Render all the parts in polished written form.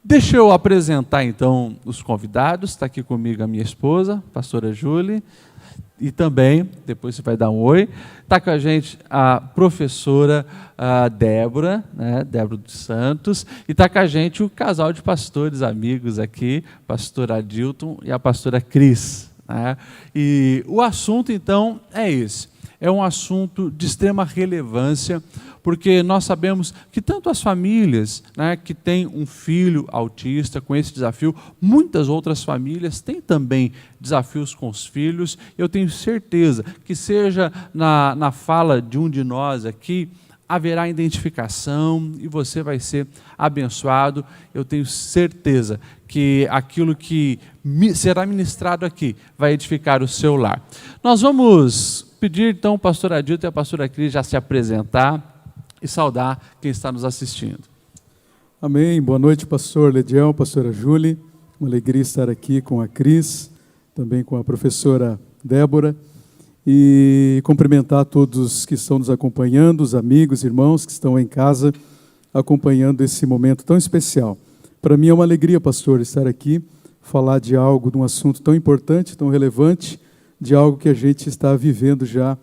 Deixa eu apresentar, então, os convidados. Está aqui comigo a minha esposa, a pastora Júlia, e também, depois você vai dar um oi, está com a gente a professora Débora, né, Débora dos Santos, e está com a gente o casal de pastores amigos aqui, pastor Adilton e a pastora Cris. Né? E o assunto, então, é esse. É um assunto de extrema relevância, porque nós sabemos que tanto as famílias, né, que têm um filho autista com esse desafio, muitas outras famílias têm também desafios com os filhos. Eu tenho certeza que seja na fala de um de nós aqui, haverá identificação e você vai ser abençoado. Eu tenho certeza que aquilo que será ministrado aqui vai edificar o seu lar. Nós vamos pedir então o pastor Adilton e a pastora Cris já se apresentar e saudar quem está nos assistindo. Amém. Boa noite, pastor Lediel, pastora Júlia. Uma alegria estar aqui com a Cris, também com a professora Débora, e cumprimentar todos que estão nos acompanhando, os amigos, irmãos que estão em casa acompanhando esse momento tão especial. Para mim é uma alegria, pastor, estar aqui, falar de algo, de um assunto tão importante, tão relevante, de algo que a gente está vivendo já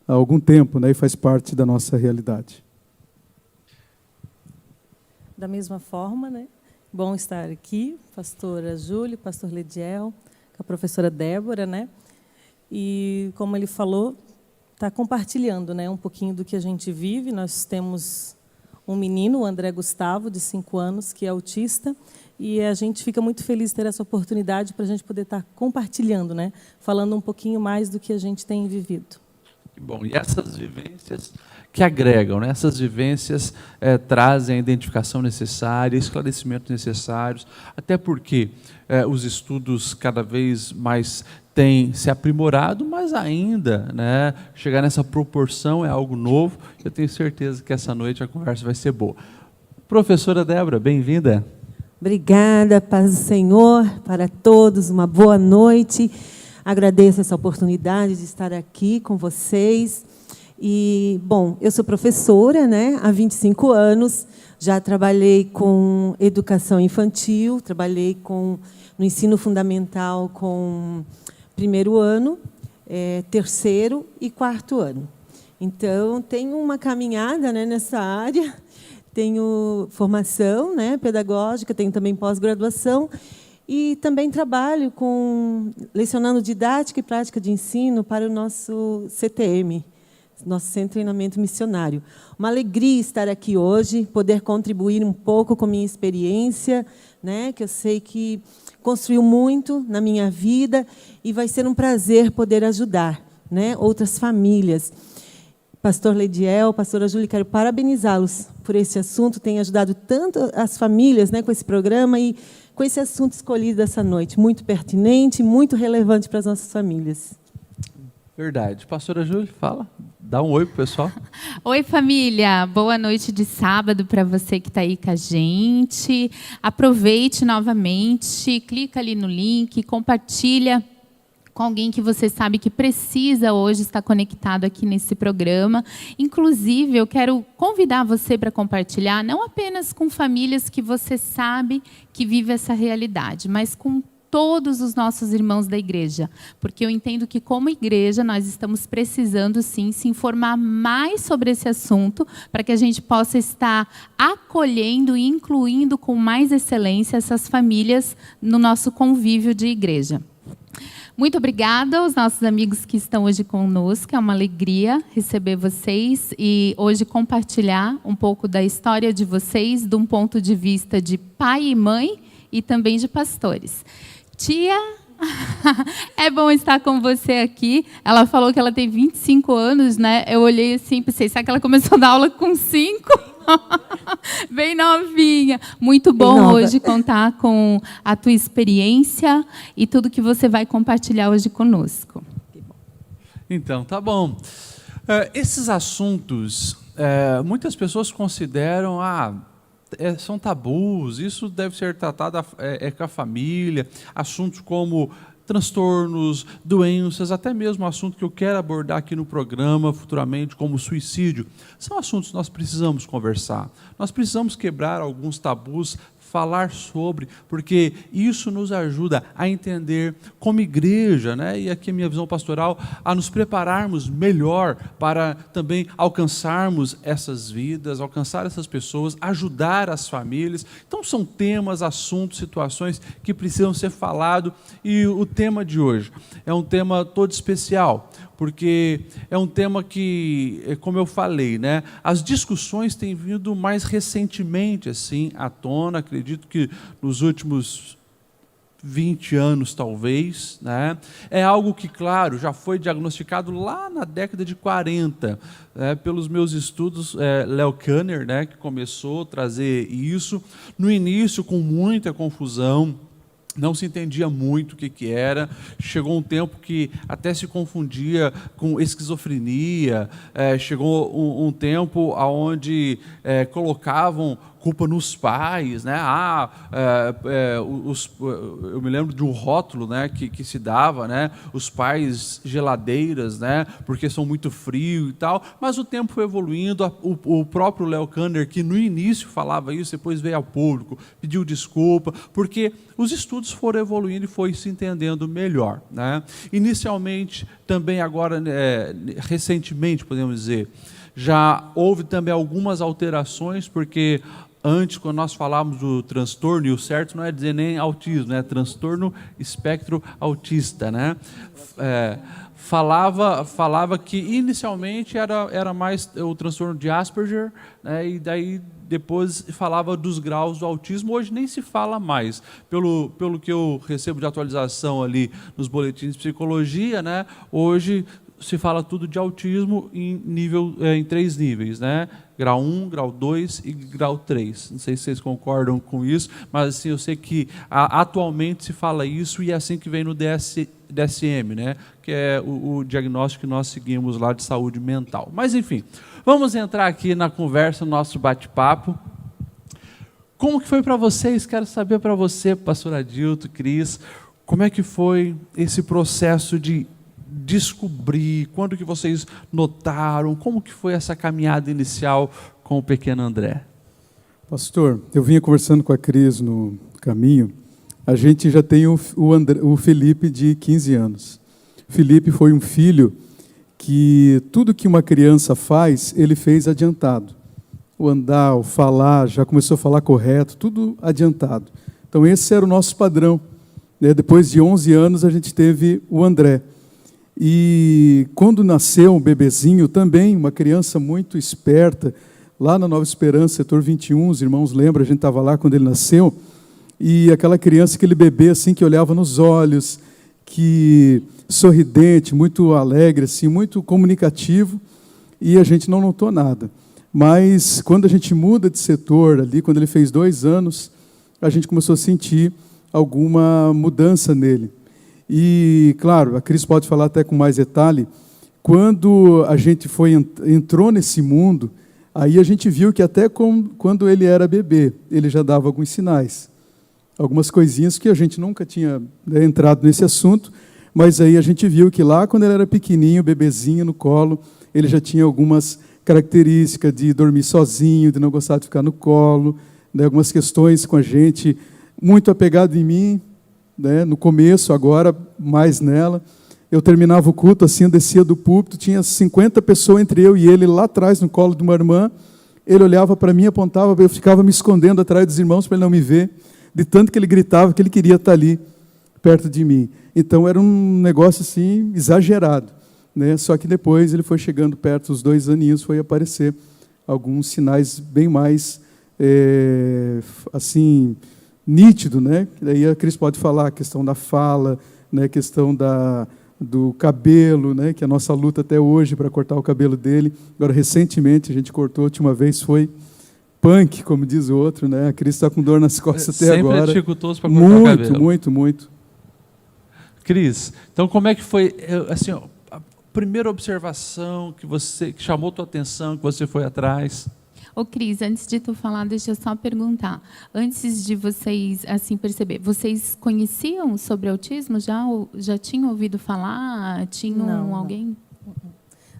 há algum tempo, né, e faz parte da nossa realidade. Da mesma forma, né? Bom estar aqui, pastora Júlia, pastor Lediel, com a professora Débora, né? E, como ele falou, está compartilhando, né, um pouquinho do que a gente vive. Nós temos um menino, o André Gustavo, de 5 anos, que é autista, e a gente fica muito feliz de ter essa oportunidade para a gente poder estar compartilhando, né, falando um pouquinho mais do que a gente tem vivido. Bom, e essas vivências que agregam, né? Essas vivências trazem a identificação necessária, esclarecimentos necessários, até porque os estudos cada vez mais têm se aprimorado, mas ainda, né, chegar nessa proporção é algo novo. Eu tenho certeza que essa noite a conversa vai ser boa. Professora Débora, bem-vinda. Obrigada, paz do Senhor, para todos, uma boa noite. Agradeço essa oportunidade de estar aqui com vocês. E, bom, eu sou professora, né, há 25 anos, já trabalhei com educação infantil, trabalhei no ensino fundamental com 1º ano, 3º e 4º ano. Então, tenho uma caminhada, né, nessa área, tenho formação, né, pedagógica, tenho também pós-graduação, e também trabalho lecionando didática e prática de ensino para o nosso CTM, nosso Centro de Treinamento Missionário. Uma alegria estar aqui hoje, poder contribuir um pouco com minha experiência, né, que eu sei que construiu muito na minha vida, e vai ser um prazer poder ajudar, né, outras famílias. Pastor Lediel, pastora Júlia, quero parabenizá-los por esse assunto, tem ajudado tanto as famílias, né, com esse programa e com esse assunto escolhido essa noite, muito pertinente, muito relevante para as nossas famílias. Verdade. Pastora Júlia, fala. Dá um oi para o pessoal. Oi, família. Boa noite de sábado para você que está aí com a gente. Aproveite novamente, clica ali no link, compartilha com alguém que você sabe que precisa hoje estar conectado aqui nesse programa. Inclusive, eu quero convidar você para compartilhar, não apenas com famílias que você sabe que vive essa realidade, mas com todos os nossos irmãos da igreja, porque eu entendo que, como igreja, nós estamos precisando, sim, se informar mais sobre esse assunto, para que a gente possa estar acolhendo e incluindo com mais excelência essas famílias no nosso convívio de igreja. Muito obrigada aos nossos amigos que estão hoje conosco. É uma alegria receber vocês e hoje compartilhar um pouco da história de vocês, de um ponto de vista de pai e mãe e também de pastores. Tia, é bom estar com você aqui. Ela falou que ela tem 25 anos, né? Eu olhei assim e pensei, será que ela começou a dar aula com 5? Bem novinha. Muito bom hoje contar com a tua experiência e tudo que você vai compartilhar hoje conosco. Então, tá bom. Esses assuntos, muitas pessoas consideram, são tabus, isso deve ser tratado com a família, assuntos como transtornos, doenças, até mesmo assunto que eu quero abordar aqui no programa futuramente, como suicídio. São assuntos que nós precisamos conversar. Nós precisamos quebrar alguns tabus falar sobre, porque isso nos ajuda a entender como igreja, né? E aqui a minha visão pastoral, a nos prepararmos melhor para também alcançarmos essas vidas, alcançar essas pessoas, ajudar as famílias. Então são temas, assuntos, situações que precisam ser falados, e o tema de hoje é um tema todo especial, porque é um tema que, como eu falei, né, as discussões têm vindo mais recentemente assim à tona, acredito que nos últimos 20 anos talvez, né? É algo que, claro, já foi diagnosticado lá na década de 40, pelos meus estudos, Leo Kanner, né, que começou a trazer isso, no início com muita confusão, não se entendia muito o que era, chegou um tempo que até se confundia com esquizofrenia, chegou um tempo onde colocavam culpa nos pais, né? Eu me lembro de um rótulo, né, que se dava, né? Os pais geladeiras, né? Porque são muito frios e tal. Mas o tempo foi evoluindo. O próprio Leo Kanner, que no início falava isso, depois veio ao público, pediu desculpa, porque os estudos foram evoluindo e foi se entendendo melhor, né? Inicialmente, também agora, recentemente, podemos dizer, já houve também algumas alterações, porque antes, quando nós falávamos do transtorno, e o certo não é dizer nem autismo, é transtorno espectro autista, né? Falava que inicialmente era mais o transtorno de Asperger, né? E daí depois falava dos graus do autismo. Hoje nem se fala mais, pelo que eu recebo de atualização ali nos boletins de psicologia, né? Hoje se fala tudo de autismo em 3 níveis, né? Grau 1, grau 2 e grau 3. Não sei se vocês concordam com isso, mas assim, eu sei que atualmente se fala isso, e é assim que vem no DSM, né? Que é o diagnóstico que nós seguimos lá de saúde mental. Mas, enfim, vamos entrar aqui na conversa, no nosso bate-papo. Como que foi para vocês? Quero saber para você, pastor Adilto, Cris, como é que foi esse processo de descobrir, quando que vocês notaram, como que foi essa caminhada inicial com o pequeno André? Pastor, eu vinha conversando com a Cris no caminho, a gente já tem o Felipe de 15 anos. Felipe foi um filho que tudo que uma criança faz, ele fez adiantado. O andar, o falar, já começou a falar correto, tudo adiantado. Então esse era o nosso padrão, né? Depois de 11 anos a gente teve o André. E quando nasceu um bebezinho também, uma criança muito esperta, lá na Nova Esperança, setor 21, os irmãos lembram, a gente estava lá quando ele nasceu, e aquela criança, aquele bebê assim, que olhava nos olhos, que sorridente, muito alegre, assim, muito comunicativo, e a gente não notou nada. Mas quando a gente muda de setor ali, quando ele fez 2 anos, a gente começou a sentir alguma mudança nele. E, claro, a Cris pode falar até com mais detalhe, quando a gente entrou nesse mundo, aí a gente viu que até quando ele era bebê, ele já dava alguns sinais, algumas coisinhas que a gente nunca tinha entrado nesse assunto, mas aí a gente viu que lá quando ele era pequenininho, bebezinho no colo, ele já tinha algumas características de dormir sozinho, de não gostar de ficar no colo, né, algumas questões com a gente, muito apegado em mim, né, no começo, agora mais nela. Eu terminava o culto assim, eu descia do púlpito, tinha 50 pessoas entre eu e ele lá atrás, no colo de uma irmã. Ele olhava para mim, apontava, eu ficava me escondendo atrás dos irmãos para ele não me ver, de tanto que ele gritava que ele queria estar ali, perto de mim. Então era um negócio assim, exagerado, né? Só que depois ele foi chegando perto, os 2 aninhos, foi aparecer alguns sinais bem mais, assim, nítido, né? Daí a Cris pode falar a questão da fala, né? A questão do cabelo, né? Que é a nossa luta até hoje para cortar o cabelo dele. Agora, recentemente, a gente cortou, a última vez foi punk, como diz o outro, né? A Cris está com dor nas costas até agora. Sempre é dificultoso para cortar o cabelo. Muito. Cris, então como é que foi, assim, a primeira observação que chamou tua atenção, que você foi atrás? Ô, Cris, antes de tu falar, deixa eu só perguntar. Antes de vocês assim perceber, vocês conheciam sobre autismo? Já tinham ouvido falar? Tinham alguém?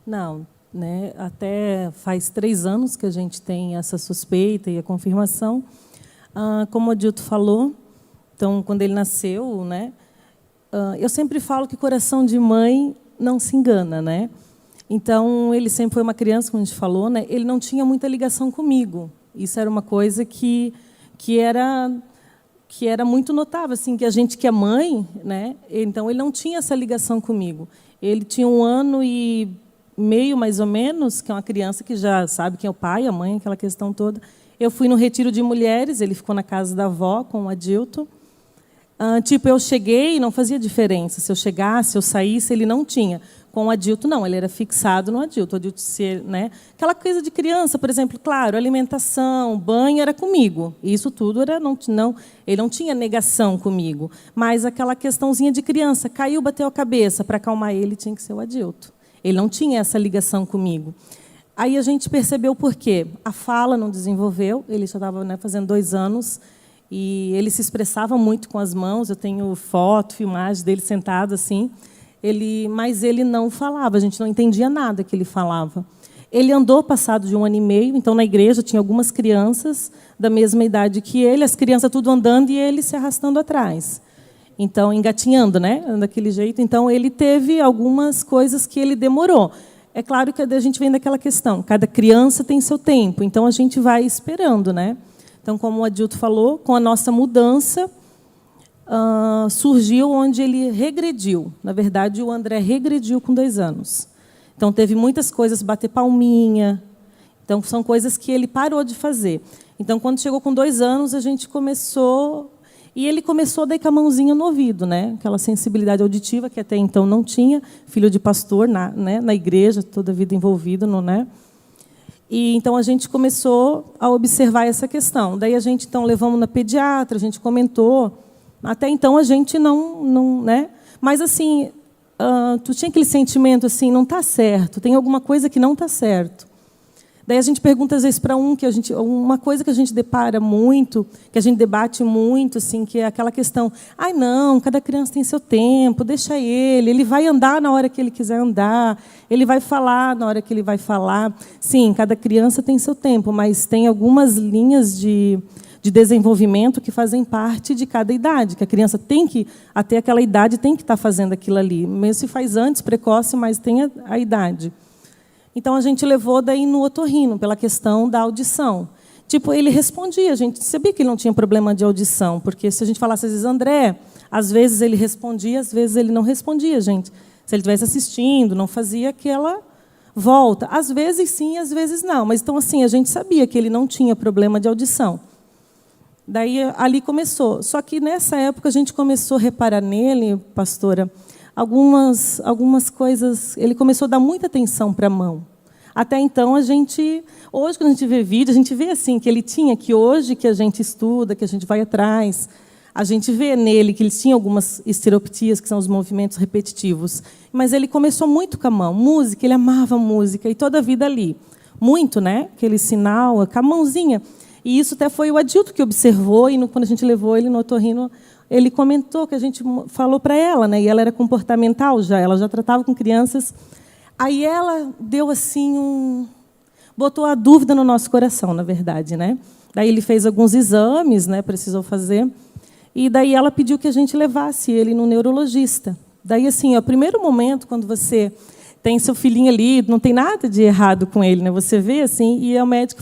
Não, né? Até faz 3 anos que a gente tem essa suspeita e a confirmação. Como o Adilto falou, então, quando ele nasceu, né, eu sempre falo que coração de mãe não se engana, né? Então, ele sempre foi uma criança, como a gente falou, né? Ele não tinha muita ligação comigo. Isso era uma coisa que era muito notável, assim, que a gente que é mãe, né? Então, ele não tinha essa ligação comigo. Ele tinha 1 ano e meio, mais ou menos, que é uma criança que já sabe quem é o pai, a mãe, aquela questão toda. Eu fui no retiro de mulheres, ele ficou na casa da avó com o Adilto. Eu cheguei e não fazia diferença. Se eu chegasse, eu saísse, ele não tinha. Com o Adilto, não, ele era fixado no Adilto. O Adilto né? Aquela coisa de criança, por exemplo, claro, alimentação, banho era comigo. Isso tudo era ele não tinha negação comigo. Mas aquela questãozinha de criança, caiu, bateu a cabeça, para acalmar ele tinha que ser o Adilto. Ele não tinha essa ligação comigo. Aí a gente percebeu por quê. A fala não desenvolveu, ele já estava, né, fazendo 2 anos, e ele se expressava muito com as mãos. Eu tenho foto, filmagem dele sentado assim. Mas ele não falava, a gente não entendia nada que ele falava. Ele andou passado de 1 ano e meio, então na igreja tinha algumas crianças da mesma idade que ele, as crianças tudo andando e ele se arrastando atrás. Então, engatinhando, né, daquele jeito. Então, ele teve algumas coisas que ele demorou. É claro que a gente vem daquela questão, cada criança tem seu tempo, então a gente vai esperando, né? Então, como o Adilto falou, com a nossa mudança, surgiu onde ele regrediu. Na verdade, o André regrediu com 2 anos. Então, teve muitas coisas, bater palminha. Então, são coisas que ele parou de fazer. Então, quando chegou com 2 anos, a gente começou... E ele começou daí com a mãozinha no ouvido, né? Aquela sensibilidade auditiva que até então não tinha. Filho de pastor, na igreja, toda a vida envolvido, né? E então a gente começou a observar essa questão. Daí a gente então levamos na pediatra, a gente comentou. Até então a gente não, né? Mas assim, tu tinha aquele sentimento assim, não está certo, tem alguma coisa que não está certo. Daí a gente pergunta às vezes para uma coisa que a gente depara muito, que a gente debate muito, assim, que é aquela questão: não, cada criança tem seu tempo, deixa ele vai andar na hora que ele quiser andar, ele vai falar na hora que ele vai falar. Sim, cada criança tem seu tempo, mas tem algumas linhas de desenvolvimento que fazem parte de cada idade, que a criança tem que, até aquela idade, tem que estar fazendo aquilo ali, mesmo se faz antes, precoce, mas tem a idade. Então, a gente levou daí no otorrino, pela questão da audição. Ele respondia, a gente sabia que ele não tinha problema de audição, porque se a gente falasse, às vezes, André, às vezes ele respondia, às vezes ele não respondia, gente. Se ele estivesse assistindo, não fazia aquela volta. Às vezes sim, às vezes não. Mas, então, assim, a gente sabia que ele não tinha problema de audição. Daí, ali começou. Só que, nessa época, a gente começou a reparar nele, pastora, algumas coisas. Ele começou a dar muita atenção para a mão. Até então, hoje, quando a gente vê vídeo, a gente vê assim, que ele tinha, que hoje que a gente estuda, que a gente vai atrás, a gente vê nele que ele tinha algumas estereoptias, que são os movimentos repetitivos. Mas ele começou muito com a mão. Música, ele amava música, e toda a vida ali. Muito, né? Aquele sinal, com a mãozinha. E isso até foi o Adilto que observou, e quando a gente levou ele no otorrino, ele comentou que a gente falou para ela, né? E ela era comportamental já, ela já tratava com crianças. Aí ela deu assim botou a dúvida no nosso coração, na verdade, né? Daí ele fez alguns exames, né? Precisou fazer. E daí ela pediu que a gente levasse ele no neurologista. Daí assim, o primeiro momento quando você tem seu filhinho ali, não tem nada de errado com ele, né? Você vê assim, e o médico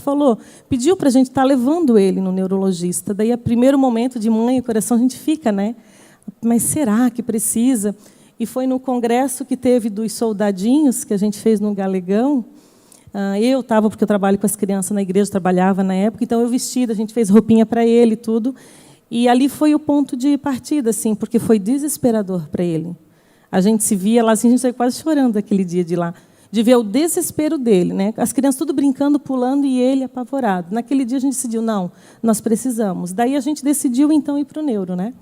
pediu para a gente estar levando ele no neurologista. Daí, o primeiro momento de mãe, o coração, a gente fica, né? Mas será que precisa? E foi no congresso que teve dos soldadinhos, que a gente fez no Galegão. Eu estava, porque eu trabalho com as crianças na igreja, trabalhava na época, então eu vestida, a gente fez roupinha para ele e tudo. E ali foi o ponto de partida, assim, porque foi desesperador para ele. A gente se via lá, assim, a gente saiu quase chorando aquele dia de lá, de ver o desespero dele, né? As crianças tudo brincando, pulando, e ele apavorado. Naquele dia a gente decidiu, não, nós precisamos. Daí a gente decidiu, então, ir para o neuro, né?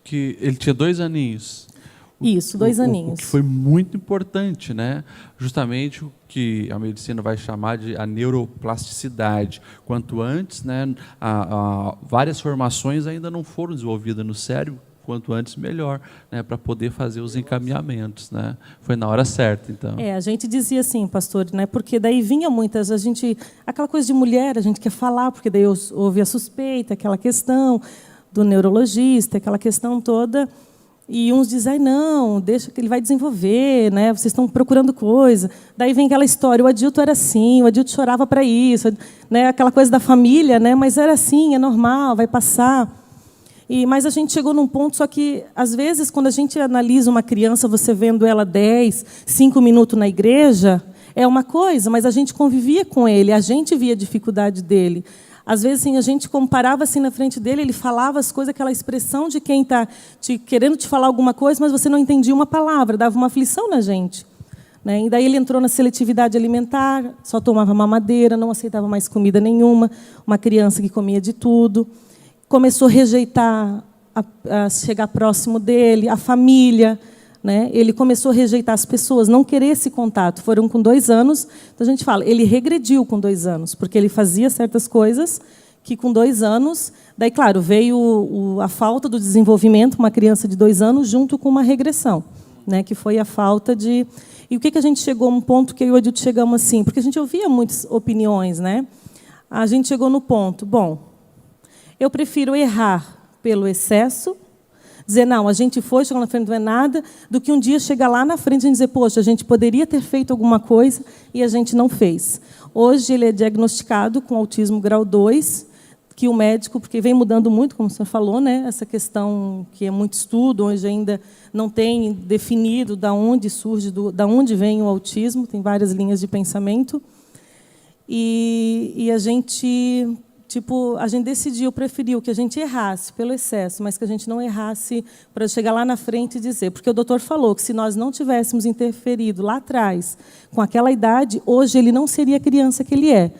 Que ele tinha 2 aninhos. Isso, 2 aninhos. O que foi muito importante, né? Justamente o que a medicina vai chamar de a neuroplasticidade. Quanto antes, né, várias formações ainda não foram desenvolvidas no cérebro quanto antes melhor, né, para poder fazer os encaminhamentos, né? Foi na hora certa, então. A gente dizia assim, pastor, né, porque daí vinha muitas, aquela coisa de mulher, a gente quer falar, porque daí houve a suspeita, aquela questão do neurologista, aquela questão toda, e uns dizem, não, deixa que ele vai desenvolver, né, vocês estão procurando coisa. Daí vem aquela história, o Adilto era assim, o Adilto chorava para isso, né, aquela coisa da família, né, mas era assim, é normal, vai passar. Mas a gente chegou num ponto, só que, às vezes, quando a gente analisa uma criança, você vendo ela 10, 5 minutos na igreja, é uma coisa, mas a gente convivia com ele, a gente via a dificuldade dele. Às vezes, assim, a gente comparava assim na frente dele, ele falava as coisas, aquela expressão de quem está querendo te falar alguma coisa, mas você não entendia uma palavra, dava uma aflição na gente. Né? E daí ele entrou na seletividade alimentar, só tomava mamadeira, não aceitava mais comida nenhuma, uma criança que comia de tudo. Começou a rejeitar a chegar próximo dele, a família, né? Ele começou a rejeitar as pessoas, não querer esse contato. Foram com 2 anos, então a gente fala, ele regrediu com 2 anos, porque ele fazia certas coisas que com 2 anos, daí, claro, veio a falta do desenvolvimento, uma criança de 2 anos, junto com uma regressão, né? Que foi a falta de... E o que a gente chegou a um ponto que eu e o Adilto chegamos assim, porque a gente ouvia muitas opiniões, né? A gente chegou no ponto, bom, eu prefiro errar pelo excesso, dizer, não, a gente foi, chegou na frente, não é nada, do que um dia chegar lá na frente e dizer, poxa, a gente poderia ter feito alguma coisa e a gente não fez. Hoje ele é diagnosticado com autismo grau 2, que o médico, porque vem mudando muito, como o senhor falou, né, essa questão que é muito estudo, hoje ainda não tem definido de onde surge, de onde vem o autismo, tem várias linhas de pensamento. E a gente... a gente decidiu, preferiu que a gente errasse pelo excesso, mas que a gente não errasse para chegar lá na frente e dizer. Porque o doutor falou que se nós não tivéssemos interferido lá atrás, com aquela idade, hoje ele não seria a criança que ele é.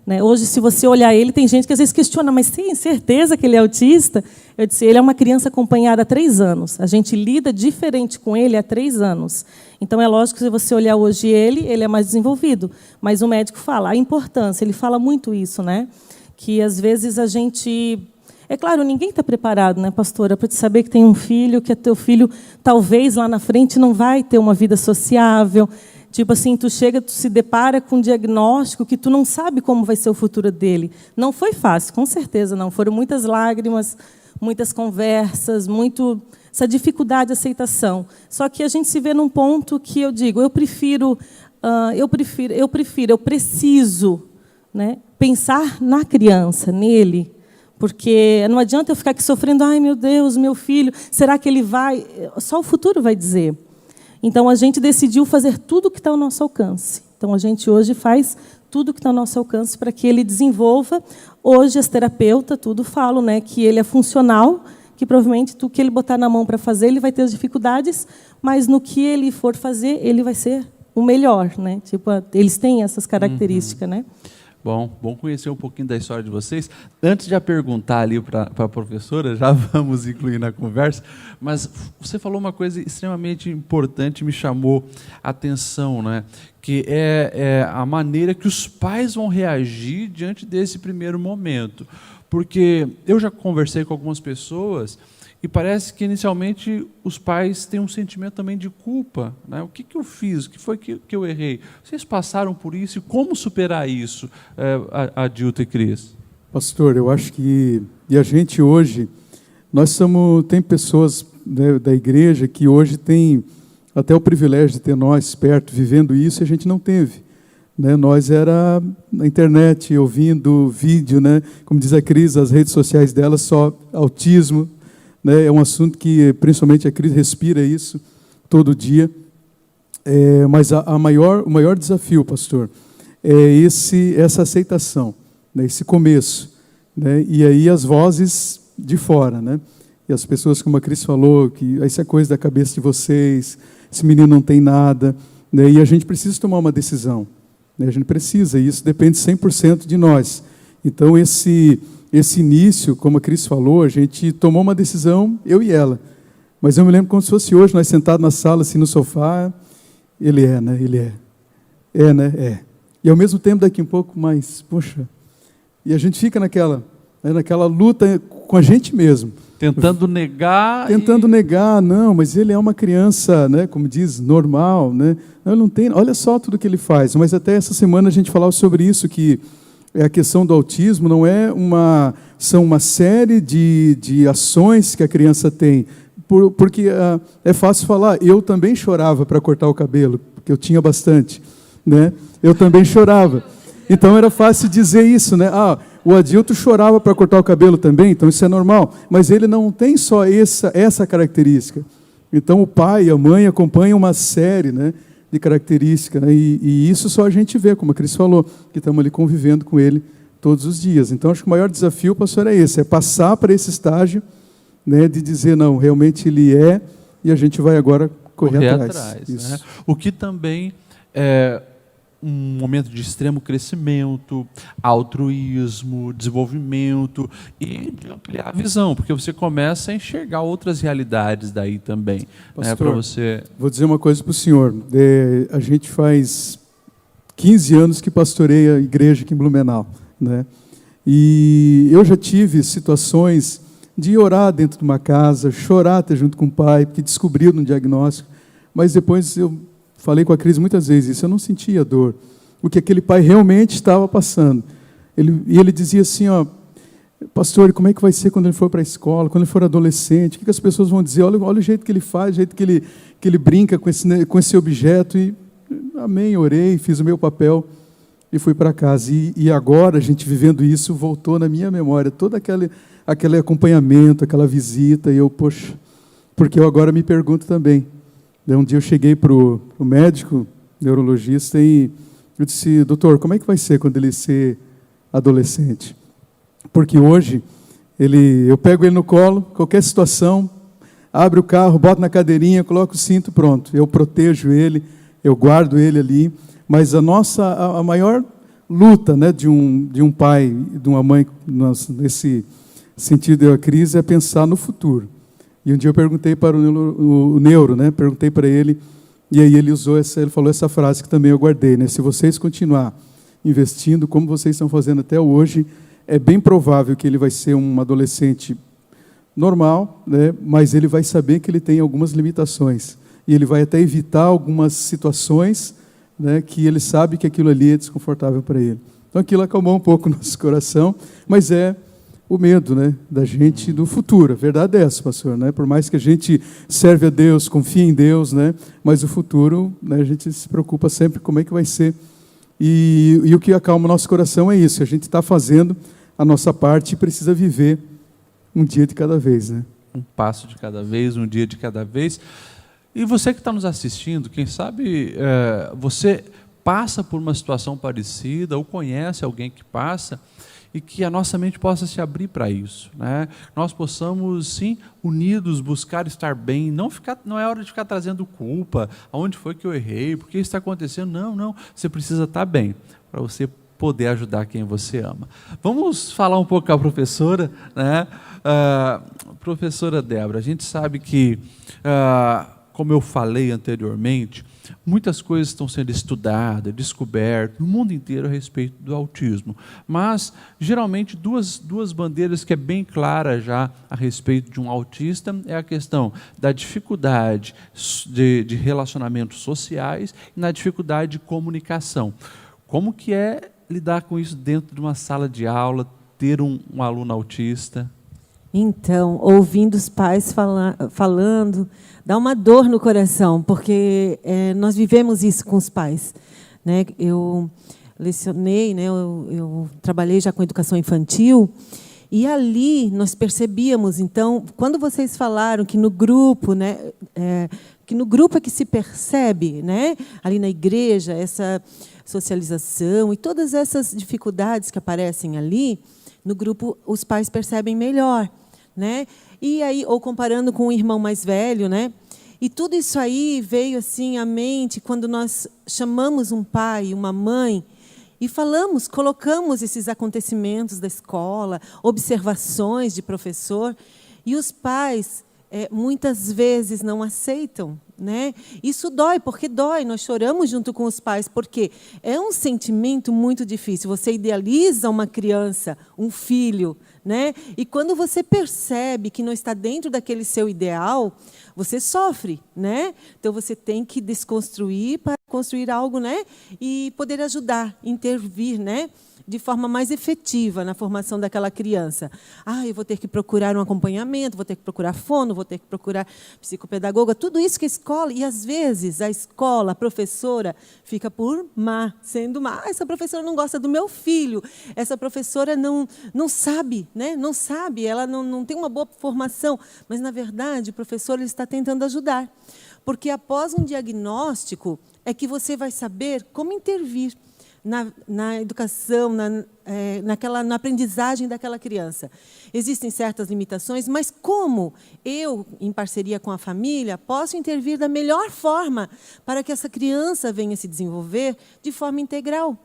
Né? Hoje, se você olhar ele, tem gente que às vezes questiona, mas tem certeza que ele é autista? Eu disse, ele é uma criança acompanhada há 3 anos. A gente lida diferente com ele há 3 anos. Então, é lógico que se você olhar hoje ele é mais desenvolvido. Mas o médico fala, a importância, ele fala muito isso, né? Que, às vezes, a gente... É claro, ninguém está preparado, né, pastora, para te saber que tem um filho, que teu filho, talvez, lá na frente, não vai ter uma vida sociável. Tipo assim, tu chega, tu se depara com um diagnóstico que tu não sabe como vai ser o futuro dele. Não foi fácil, com certeza não. Foram muitas lágrimas, muitas conversas, essa dificuldade de aceitação. Só que a gente se vê num ponto que eu digo, eu preciso... Né? Pensar na criança, nele, porque não adianta eu ficar aqui sofrendo, ai, meu Deus, meu filho, será que ele vai? Só o futuro vai dizer. Então, a gente decidiu fazer tudo o que está ao nosso alcance. Então, a gente hoje faz tudo o que está ao nosso alcance para que ele desenvolva. Hoje, as terapeutas, tudo falam, né, que ele é funcional, que provavelmente tudo que ele botar na mão para fazer, ele vai ter as dificuldades, mas no que ele for fazer, ele vai ser o melhor. Né? Eles têm essas características, né? Bom conhecer um pouquinho da história de vocês. Antes de perguntar ali para a professora, já vamos incluir na conversa, mas você falou uma coisa extremamente importante, me chamou a atenção, né? Que é a maneira que os pais vão reagir diante desse primeiro momento. Porque eu já conversei com algumas pessoas e parece que, inicialmente, os pais têm um sentimento também de culpa. Né? O que eu fiz? O que foi que eu errei? Vocês passaram por isso? E como superar isso, Adilto e Cris? Pastor, eu acho que... E a gente hoje... Tem pessoas, né, da igreja que hoje tem até o privilégio de ter nós perto, vivendo isso, e a gente não teve. Né? Nós era na internet, ouvindo vídeo, né? Como diz a Cris, as redes sociais dela, só autismo... Né, é um assunto que, principalmente, a Cris respira isso todo dia. Mas o maior desafio, pastor, é essa aceitação, né, esse começo. Né, e aí as vozes de fora. Né, e as pessoas, como a Cris falou, que isso é coisa da cabeça de vocês, esse menino não tem nada. Né, e a gente precisa tomar uma decisão. Né, a gente precisa, e isso depende 100% de nós. Então, esse início, como a Cris falou, a gente tomou uma decisão, eu e ela. Mas eu me lembro como se fosse hoje, nós sentados na sala, assim, no sofá, ele é, né? Ele é. É, né? É. E ao mesmo tempo, daqui um pouco mais, poxa. E a gente fica naquela luta com a gente mesmo. Tentando negar. Tentando negar, não, mas ele é uma criança, né, como diz, normal, né? Não, ele não tem, olha só tudo que ele faz. Mas até essa semana a gente falava sobre isso, que a questão do autismo não é são uma série de ações que a criança tem. Porque é fácil falar, eu também chorava para cortar o cabelo, porque eu tinha bastante, né? Eu também chorava. Então era fácil dizer isso, né? O Adilto chorava para cortar o cabelo também, então isso é normal. Mas ele não tem só essa característica. Então o pai e a mãe acompanham uma série, né, de características, né? E isso só a gente vê, como a Cris falou, que estamos ali convivendo com ele todos os dias. Então acho que o maior desafio, pastor, é esse, é passar para esse estágio, né, de dizer, não, realmente ele é, e a gente vai agora correr atrás. Né? O que também é um momento de extremo crescimento, altruísmo, desenvolvimento e de ampliar a visão, porque você começa a enxergar outras realidades daí também. Pastor, para você... vou dizer uma coisa para o senhor. A gente faz 15 anos que pastoreia a igreja aqui em Blumenau, né? E eu já tive situações de orar dentro de uma casa, chorar até junto com o pai, porque descobriu no diagnóstico, mas depois eu falei com a Cris muitas vezes isso, eu não sentia dor, o que aquele pai realmente estava passando. Ele dizia assim, pastor, como é que vai ser quando ele for para a escola, quando ele for adolescente, o que as pessoas vão dizer? Olha o jeito que ele faz, o jeito que ele brinca com esse objeto, e amém, orei, fiz o meu papel e fui para casa. E agora, a gente vivendo isso, voltou na minha memória, todo aquele acompanhamento, aquela visita, e eu, poxa, porque eu agora me pergunto também. Um dia eu cheguei para o médico, neurologista, e eu disse, doutor, como é que vai ser quando ele ser adolescente? Porque hoje, eu pego ele no colo, qualquer situação, abre o carro, boto na cadeirinha, coloco o cinto, pronto. Eu protejo ele, eu guardo ele ali, mas a maior luta, né, de um pai e de uma mãe, nesse sentido, eu e a Cris, é pensar no futuro. E um dia eu perguntei para o neuro, né? Perguntei para ele, e aí ele falou essa frase que também eu guardei, né? Se vocês continuar investindo como vocês estão fazendo até hoje, é bem provável que ele vai ser um adolescente normal, né? Mas ele vai saber que ele tem algumas limitações. E ele vai até evitar algumas situações, né, que ele sabe que aquilo ali é desconfortável para ele. Então aquilo acalmou um pouco o nosso coração, mas é o medo, né, da gente do futuro. A verdade é essa, pastor, né? Por mais que a gente serve a Deus, confie em Deus, né, mas o futuro, né, a gente se preocupa sempre como é que vai ser. E o que acalma o nosso coração é isso, a gente está fazendo a nossa parte e precisa viver um dia de cada vez, né? Um passo de cada vez, um dia de cada vez. E você que está nos assistindo, quem sabe você passa por uma situação parecida ou conhece alguém que passa, e que a nossa mente possa se abrir para isso, né? Nós possamos, sim, unidos, buscar estar bem, não é hora de ficar trazendo culpa, aonde foi que eu errei, por que isso está acontecendo, não, você precisa estar bem, para você poder ajudar quem você ama. Vamos falar um pouco com a professora, né? Professora Débora, a gente sabe que, como eu falei anteriormente, muitas coisas estão sendo estudadas, descobertas no mundo inteiro a respeito do autismo, mas geralmente duas bandeiras que é bem clara já a respeito de um autista é a questão da dificuldade de relacionamentos sociais e na dificuldade de comunicação. Como que é lidar com isso dentro de uma sala de aula, ter um aluno autista? Então, ouvindo os pais falando, dá uma dor no coração, porque nós vivemos isso com os pais, né? Eu lecionei, né? Eu trabalhei já com educação infantil, e ali nós percebíamos, então, quando vocês falaram que no grupo, né, que no grupo é que se percebe, né, ali na igreja, essa socialização e todas essas dificuldades que aparecem ali, no grupo os pais percebem melhor, né? E aí, ou comparando com o irmão mais velho, né? E tudo isso aí veio assim à mente quando nós chamamos um pai, uma mãe e colocamos esses acontecimentos da escola, observações de professor, e os pais muitas vezes não aceitam, né? Isso dói, porque dói, nós choramos junto com os pais, porque é um sentimento muito difícil. Você idealiza uma criança, um filho, né? E quando você percebe que não está dentro daquele seu ideal, você sofre, né? Então você tem que desconstruir para construir algo, né? E poder ajudar, intervir, né? De forma mais efetiva na formação daquela criança. Eu vou ter que procurar um acompanhamento, vou ter que procurar fono, vou ter que procurar psicopedagoga, tudo isso que a escola, e às vezes a escola, a professora, fica por má, sendo má. Essa professora não gosta do meu filho, essa professora não sabe, né? Não sabe, ela não tem uma boa formação, mas, na verdade, o professor ele está tentando ajudar. Porque após um diagnóstico é que você vai saber como intervir na educação, na aprendizagem daquela criança. Existem certas limitações, mas como eu, em parceria com a família, posso intervir da melhor forma para que essa criança venha se desenvolver de forma integral?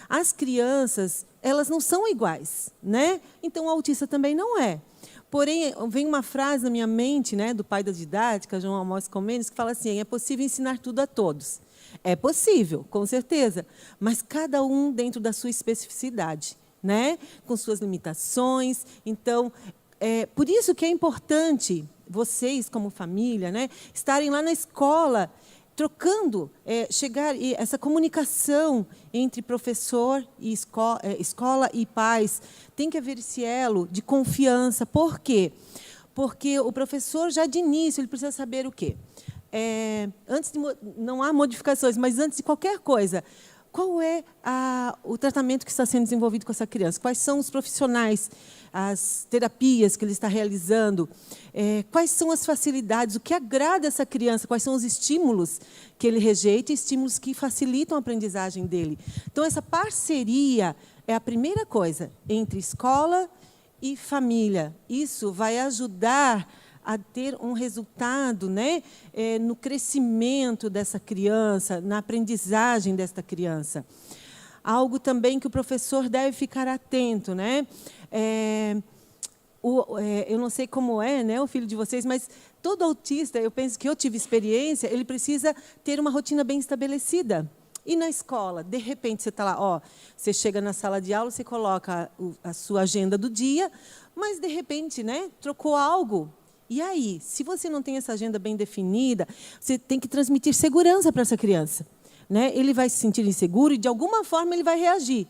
As crianças, elas não são iguais, né? Então, o autista também não é. Porém, vem uma frase na minha mente, né, do pai da didática, João Amós Comênios, que fala assim: é possível ensinar tudo a todos. É possível, com certeza, mas cada um dentro da sua especificidade, né? Com suas limitações. Então, por isso que é importante vocês, como família, né, estarem lá na escola, trocando, essa comunicação entre professor e escola e pais. Tem que haver esse elo de confiança. Por quê? Porque o professor, já de início, ele precisa saber o quê? Não há modificações, mas antes de qualquer coisa, qual é o tratamento que está sendo desenvolvido com essa criança? Quais são os profissionais, as terapias que ele está realizando? Quais são as facilidades? O que agrada essa criança? Quais são os estímulos que ele rejeita e estímulos que facilitam a aprendizagem dele? Então, essa parceria é a primeira coisa entre escola e família. Isso vai ajudar a ter um resultado, né, no crescimento dessa criança, na aprendizagem desta criança. Algo também que o professor deve ficar atento, né? Eu não sei como é, né, o filho de vocês, mas todo autista, eu penso que eu tive experiência, ele precisa ter uma rotina bem estabelecida. E na escola, de repente, você está lá, você chega na sala de aula, você coloca a sua agenda do dia, mas, de repente, né, trocou algo. E aí, se você não tem essa agenda bem definida, você tem que transmitir segurança para essa criança, né? Ele vai se sentir inseguro e, de alguma forma, ele vai reagir.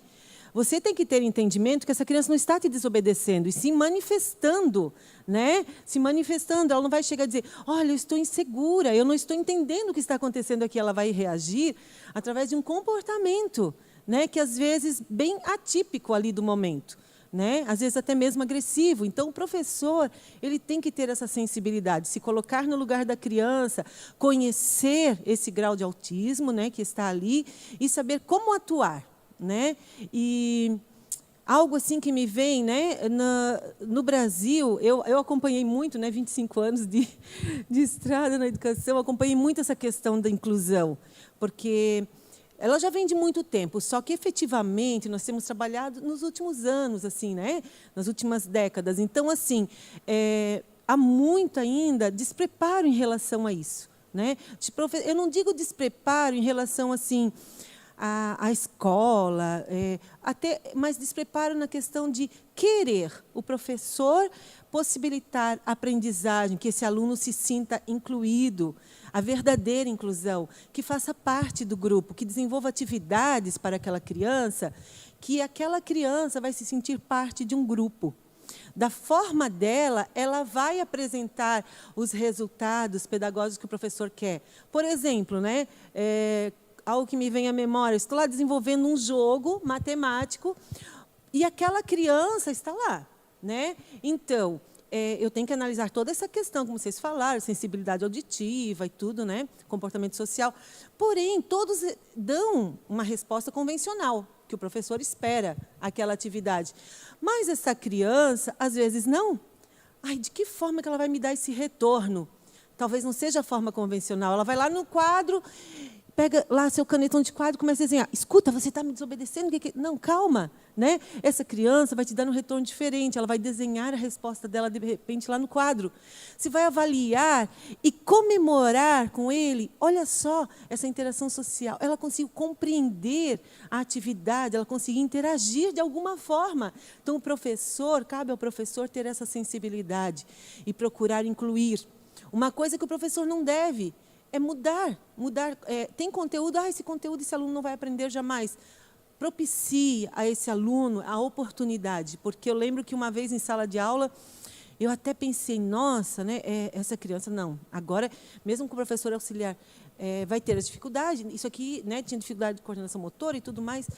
Você tem que ter entendimento que essa criança não está te desobedecendo, e se manifestando, né? Se manifestando, ela não vai chegar a dizer: olha, eu estou insegura, eu não estou entendendo o que está acontecendo aqui. Ela vai reagir através de um comportamento, né? Que, às vezes, bem atípico ali do momento, né? Às vezes até mesmo agressivo. Então, o professor ele tem que ter essa sensibilidade, se colocar no lugar da criança, conhecer esse grau de autismo, né, que está ali, e saber como atuar, né? E algo assim que me vem, né, no Brasil, eu acompanhei muito, né, 25 anos de estrada na educação, acompanhei muito essa questão da inclusão, porque ela já vem de muito tempo, só que, efetivamente, nós temos trabalhado nos últimos anos, assim, né? Nas últimas décadas. Então, assim, há muito ainda despreparo em relação a isso, né? Eu não digo despreparo em relação, assim, à escola, mas despreparo na questão de querer o professor possibilitar a aprendizagem, que esse aluno se sinta incluído, a verdadeira inclusão, que faça parte do grupo, que desenvolva atividades para aquela criança, que aquela criança vai se sentir parte de um grupo. Da forma dela, ela vai apresentar os resultados pedagógicos que o professor quer. Por exemplo, né, algo que me vem à memória, estou lá desenvolvendo um jogo matemático e aquela criança está lá, né? Então, eu tenho que analisar toda essa questão, como vocês falaram, sensibilidade auditiva e tudo, né? Comportamento social. Porém, todos dão uma resposta convencional, que o professor espera aquela atividade. Mas essa criança, às vezes, não. De que forma que ela vai me dar esse retorno? Talvez não seja a forma convencional. Ela vai lá no quadro, pega lá seu canetão de quadro e começa a desenhar. Escuta, você está me desobedecendo? Não, calma. Né? Essa criança vai te dar um retorno diferente, ela vai desenhar a resposta dela, de repente, lá no quadro. Você vai avaliar e comemorar com ele. Olha só, essa interação social. Ela conseguiu compreender a atividade, ela conseguiu interagir de alguma forma. Então, cabe ao professor ter essa sensibilidade e procurar incluir. Uma coisa que o professor não deve é mudar. Tem conteúdo, esse conteúdo esse aluno não vai aprender jamais. Propicie a esse aluno a oportunidade, porque eu lembro que uma vez em sala de aula, eu até pensei, nossa, né, essa criança, não, agora, mesmo com o professor auxiliar, vai ter as dificuldades, isso aqui, né, tinha dificuldade de coordenação motora e tudo mais,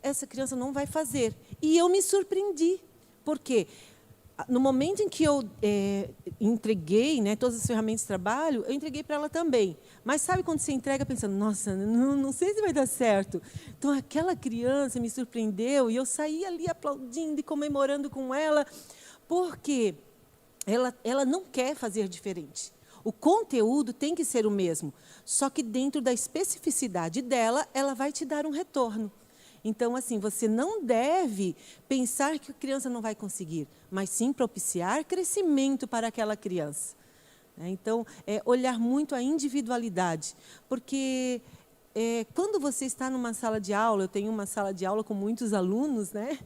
essa criança não vai fazer. E eu me surpreendi, porque no momento em que eu entreguei, né, todas as ferramentas de trabalho, eu entreguei para ela também. Mas sabe quando você entrega pensando, nossa, não sei se vai dar certo. Então, aquela criança me surpreendeu e eu saí ali aplaudindo e comemorando com ela, porque ela não quer fazer diferente. O conteúdo tem que ser o mesmo, só que dentro da especificidade dela, ela vai te dar um retorno. Então, assim, você não deve pensar que a criança não vai conseguir, mas sim propiciar crescimento para aquela criança. Então, olhar muito a individualidade, porque quando você está numa sala de aula, eu tenho uma sala de aula com muitos alunos, né?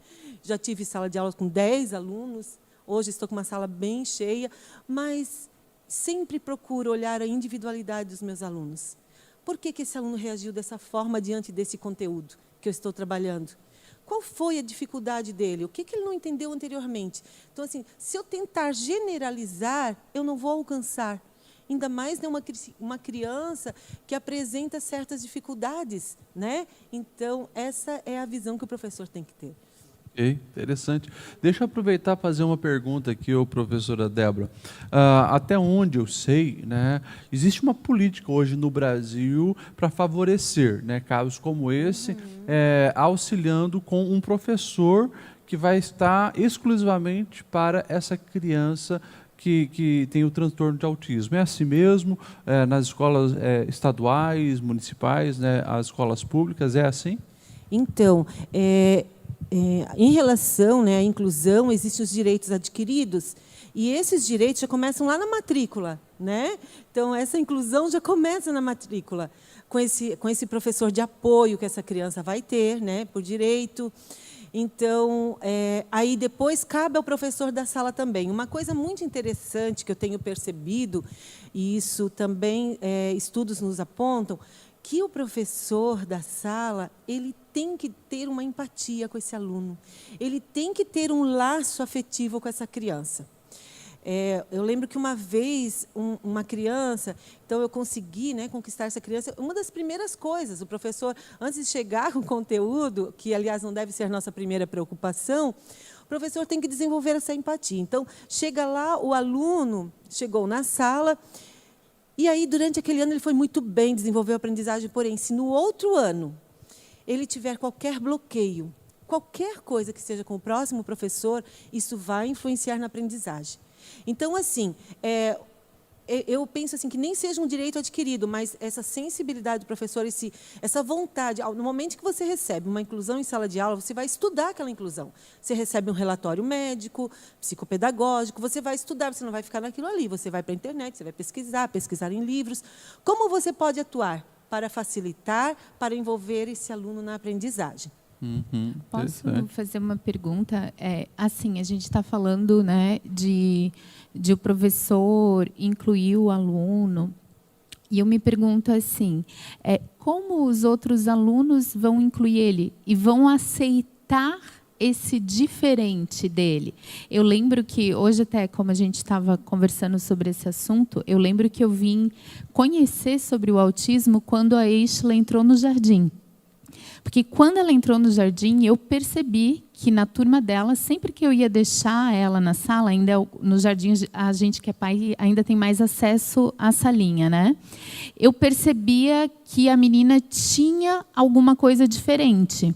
Já tive sala de aula com 10 alunos, hoje estou com uma sala bem cheia, mas sempre procuro olhar a individualidade dos meus alunos. Por que esse aluno reagiu dessa forma diante desse conteúdo que eu estou trabalhando? Qual foi a dificuldade dele? O que ele não entendeu anteriormente? Então, assim, se eu tentar generalizar, eu não vou alcançar. Ainda mais, né, uma criança que apresenta certas dificuldades, né? Então, essa é a visão que o professor tem que ter. Interessante. Deixa eu aproveitar e fazer uma pergunta aqui, professora Débora. Até onde eu sei, né, existe uma política hoje no Brasil para favorecer, né, casos como esse, auxiliando com um professor que vai estar exclusivamente para essa criança que tem o transtorno de autismo. É assim mesmo? Nas escolas estaduais, municipais, né, as escolas públicas, é assim? Então, em relação, né, à inclusão, existem os direitos adquiridos, e esses direitos já começam lá na matrícula, né? Então, essa inclusão já começa na matrícula, com esse professor de apoio que essa criança vai ter, né, por direito. Então, aí depois cabe ao professor da sala também. Uma coisa muito interessante que eu tenho percebido, e isso também estudos nos apontam, que o professor da sala, ele tem que ter uma empatia com esse aluno. Ele tem que ter um laço afetivo com essa criança. Eu lembro que uma vez, uma criança, então eu consegui, né, conquistar essa criança. Uma das primeiras coisas, o professor, antes de chegar com o conteúdo, que, aliás, não deve ser nossa primeira preocupação, o professor tem que desenvolver essa empatia. Então, chega lá, o aluno chegou na sala, e aí, durante aquele ano, ele foi muito bem, desenvolveu a aprendizagem, porém, se no outro ano ele tiver qualquer bloqueio, qualquer coisa que seja com o próximo professor, isso vai influenciar na aprendizagem. Então, assim, eu penso assim, que nem seja um direito adquirido, mas essa sensibilidade do professor, essa vontade, no momento que você recebe uma inclusão em sala de aula, você vai estudar aquela inclusão. Você recebe um relatório médico, psicopedagógico, você vai estudar, você não vai ficar naquilo ali, você vai para a internet, você vai pesquisar em livros. Como você pode atuar para facilitar, para envolver esse aluno na aprendizagem? Posso fazer uma pergunta? Assim, a gente está falando, né, de o professor incluir o aluno, e eu me pergunto assim, como os outros alunos vão incluir ele e vão aceitar esse diferente dele? Eu lembro que, hoje até, como a gente estava conversando sobre esse assunto, eu lembro que eu vim conhecer sobre o autismo quando a Eichla entrou no jardim. Porque quando ela entrou no jardim, eu percebi que na turma dela, sempre que eu ia deixar ela na sala, ainda no jardim, a gente que é pai ainda tem mais acesso à salinha, né? Eu percebia que a menina tinha alguma coisa diferente,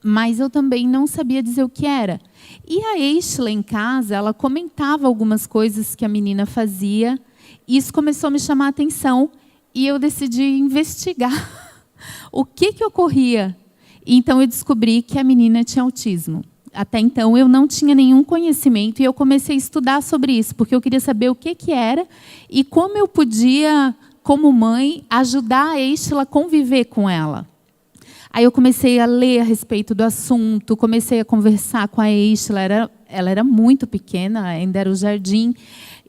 mas eu também não sabia dizer o que era. E a Eichla, em casa, ela comentava algumas coisas que a menina fazia, e isso começou a me chamar a atenção, e eu decidi investigar o que ocorria. Então, eu descobri que a menina tinha autismo. Até então, eu não tinha nenhum conhecimento e eu comecei a estudar sobre isso, porque eu queria saber o que era e como eu podia, como mãe, ajudar a Estela a conviver com ela. Aí eu comecei a ler a respeito do assunto, comecei a conversar com a Estela. Ela era muito pequena, ainda era o jardim.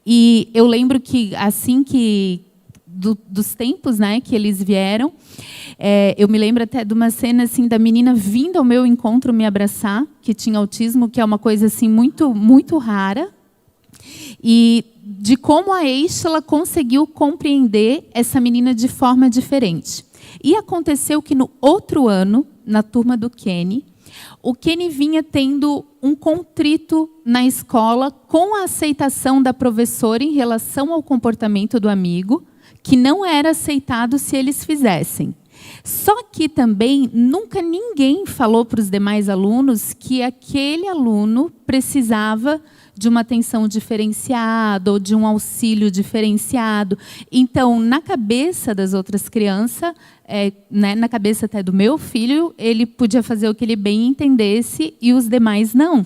E eu lembro que, assim que dos tempos, né, que eles vieram, eu me lembro até de uma cena assim, da menina vindo ao meu encontro me abraçar, que tinha autismo, que é uma coisa assim, muito, muito rara. E de como a Estela conseguiu compreender essa menina de forma diferente. E aconteceu que no outro ano, na turma do Kenny, o Kenny vinha tendo um contrito na escola com a aceitação da professora em relação ao comportamento do amigo, que não era aceitado se eles fizessem. Só que também nunca ninguém falou para os demais alunos que aquele aluno precisava de uma atenção diferenciada ou de um auxílio diferenciado. Então, na cabeça das outras crianças, né, na cabeça até do meu filho, ele podia fazer o que ele bem entendesse e os demais não.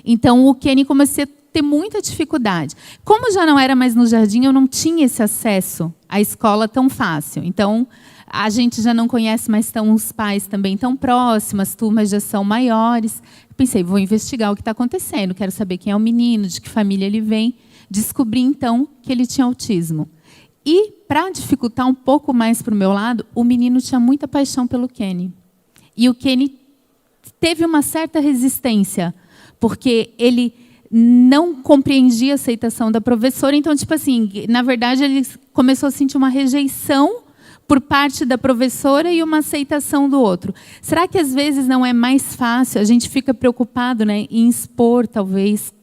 Então, o Kenny começou a ter muita dificuldade. Como já não era mais no jardim, eu não tinha esse acesso à escola tão fácil. Então, a gente já não conhece mais os pais também tão próximos, as turmas já são maiores. Pensei, vou investigar o que está acontecendo, quero saber quem é o menino, de que família ele vem. Descobri, então, que ele tinha autismo. E, para dificultar um pouco mais para o meu lado, o menino tinha muita paixão pelo Kenny. E o Kenny teve uma certa resistência, porque ele não compreendia a aceitação da professora. Então, tipo assim, na verdade, ele começou a sentir uma rejeição por parte da professora e uma aceitação do outro. Será que, às vezes, não é mais fácil? A gente fica preocupado, né, em expor, talvez,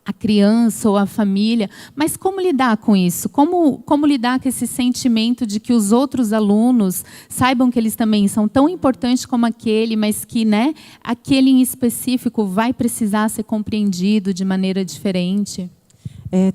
a criança ou a família. Mas como lidar com isso? Como lidar com esse sentimento de que os outros alunos saibam que eles também são tão importantes como aquele, mas que, né, aquele em específico vai precisar ser compreendido de maneira diferente?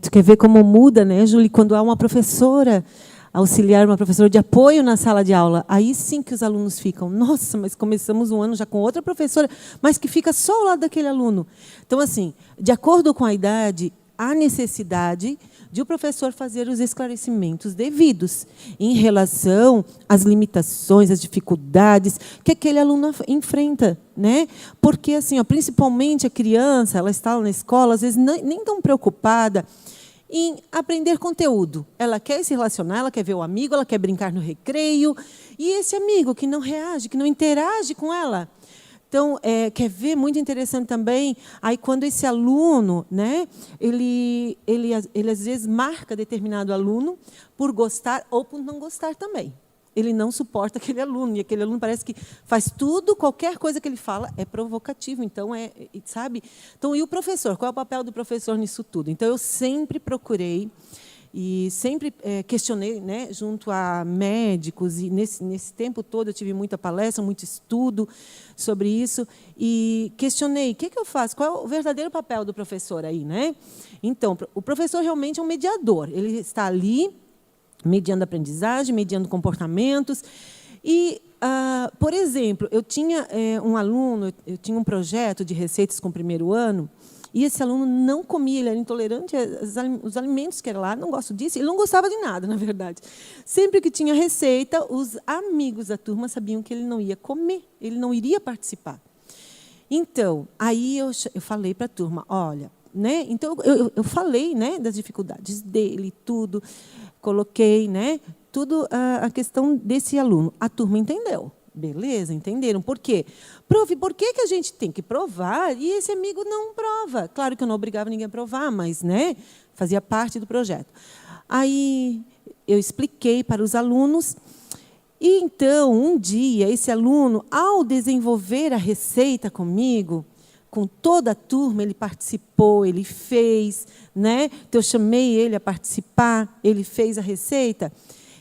Tu quer ver como muda, né, Júlia, quando há uma professora auxiliar, uma professora de apoio na sala de aula. Aí sim que os alunos ficam, nossa, mas começamos um ano já com outra professora, mas que fica só ao lado daquele aluno. Então, assim, de acordo com a idade, há necessidade de o professor fazer os esclarecimentos devidos em relação às limitações, às dificuldades que aquele aluno enfrenta, né? Porque, assim, ó, principalmente a criança, ela está na escola, às vezes nem tão preocupada em aprender conteúdo. Ela quer se relacionar, ela quer ver o amigo, ela quer brincar no recreio. E esse amigo que não reage, que não interage com ela. Então, quer ver, muito interessante também, aí quando esse aluno, né, ele às vezes marca determinado aluno por gostar ou por não gostar também. Ele não suporta aquele aluno, e aquele aluno parece que faz tudo, qualquer coisa que ele fala é provocativo. Então, sabe? Então, e o professor? Qual é o papel do professor nisso tudo? Então, eu sempre procurei e sempre questionei, né, junto a médicos, e nesse tempo todo eu tive muita palestra, muito estudo sobre isso, e questionei, o que eu faço? Qual é o verdadeiro papel do professor aí, né? Então, o professor realmente é um mediador. Ele está ali mediando a aprendizagem, mediando comportamentos. E, por exemplo, eu tinha um aluno, eu tinha um projeto de receitas com o primeiro ano, e esse aluno não comia, ele era intolerante aos alimentos que era lá, não gosto disso, ele não gostava de nada, na verdade. Sempre que tinha receita, os amigos da turma sabiam que ele não ia comer, ele não iria participar. Então, aí eu falei para a turma, olha, né? Então eu falei, né, das dificuldades dele, tudo, coloquei, né, tudo a questão desse aluno. A turma entendeu. Beleza, entenderam. Por quê? Profe, por que a gente tem que provar e esse amigo não prova? Claro que eu não obrigava ninguém a provar, mas, né, fazia parte do projeto. Aí eu expliquei para os alunos. E então, um dia, esse aluno, ao desenvolver a receita comigo, com toda a turma, ele participou, ele fez, né? Então, eu chamei ele a participar, ele fez a receita,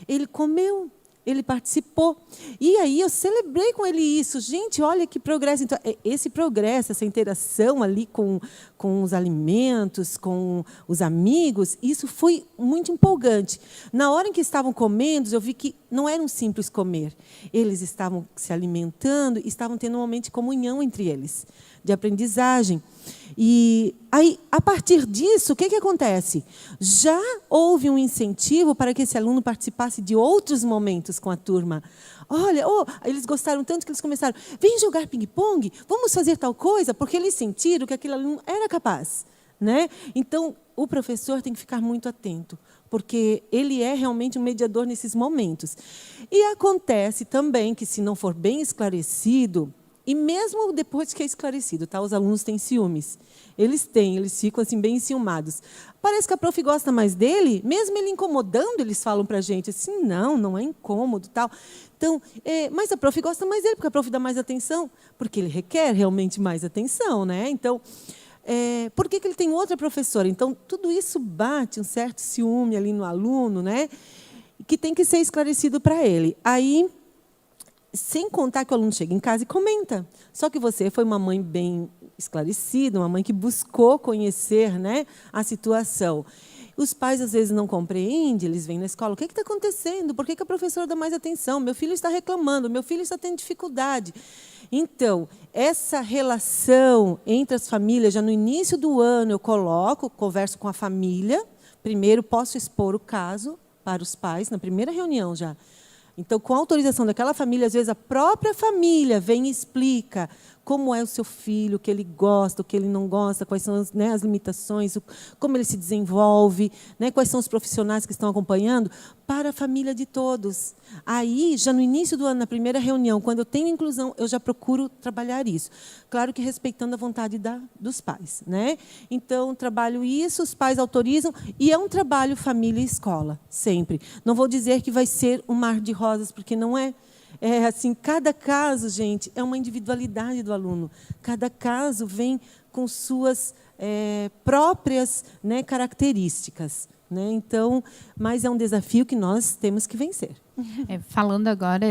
ele comeu. ele participou. E aí eu celebrei com ele isso. Gente, olha que progresso. Então, esse progresso, essa interação ali com os alimentos, com os amigos, isso foi muito empolgante. Na hora em que estavam comendo, eu vi que não era um simples comer. Eles estavam se alimentando e estavam tendo um momento de comunhão entre eles, de aprendizagem. E aí, a partir disso, o que acontece? Já houve um incentivo para que esse aluno participasse de outros momentos com a turma. Olha, eles gostaram tanto que eles começaram, vem jogar ping-pong, vamos fazer tal coisa, porque eles sentiram que aquele aluno era capaz, né? Então, o professor tem que ficar muito atento, porque ele é realmente um mediador nesses momentos. E acontece também que, se não for bem esclarecido, e mesmo depois que é esclarecido, tá? Os alunos têm ciúmes. Eles ficam assim, bem enciumados. Parece que a prof gosta mais dele, mesmo ele incomodando, eles falam para a gente assim, não é incômodo, tal. Então, mas a prof gosta mais dele, porque a prof dá mais atenção, porque ele requer realmente mais atenção, né? Então, por que ele tem outra professora? Então, tudo isso bate um certo ciúme ali no aluno, né? Que tem que ser esclarecido para ele. Aí, sem contar que o aluno chega em casa e comenta. Só que você foi uma mãe bem esclarecida, uma mãe que buscou conhecer, né, a situação. Os pais, às vezes, não compreendem, eles vêm na escola, o que está acontecendo? Por que a professora dá mais atenção? Meu filho está reclamando, meu filho está tendo dificuldade. Então, essa relação entre as famílias, já no início do ano, eu converso com a família, primeiro posso expor o caso para os pais, na primeira reunião já. Então, com a autorização daquela família, às vezes a própria família vem e explica como é o seu filho, o que ele gosta, o que ele não gosta, quais são as limitações, como ele se desenvolve, né, quais são os profissionais que estão acompanhando, para a família de todos. Aí, já no início do ano, na primeira reunião, quando eu tenho inclusão, eu já procuro trabalhar isso. Claro que respeitando a vontade dos pais, né? Então, trabalho isso, os pais autorizam, e é um trabalho família e escola, sempre. Não vou dizer que vai ser um mar de rosas, porque não é. Assim, cada caso, gente, é uma individualidade do aluno. Cada caso vem com suas próprias, né, características, né? Então, mas é um desafio que nós temos que vencer. Falando agora,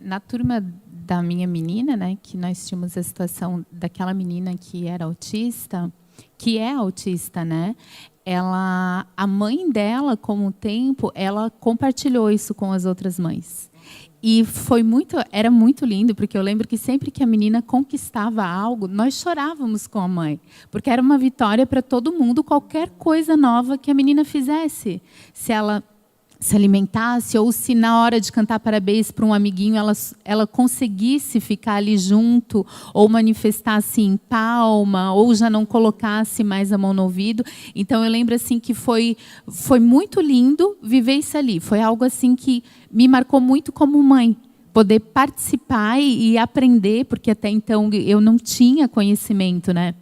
na turma da minha menina, né, que nós tínhamos a situação daquela menina que era autista, que é autista, né? A mãe dela, com o tempo, ela compartilhou isso com as outras mães. E era muito lindo, porque eu lembro que sempre que a menina conquistava algo, nós chorávamos com a mãe, porque era uma vitória para todo mundo, qualquer coisa nova que a menina fizesse. Se ela se alimentasse, ou se na hora de cantar parabéns para um amiguinho, ela conseguisse ficar ali junto, ou manifestasse em palma, ou já não colocasse mais a mão no ouvido. Então, eu lembro assim, que foi muito lindo viver isso ali. Foi algo assim que me marcou muito como mãe, poder participar e aprender, porque até então eu não tinha conhecimento, né?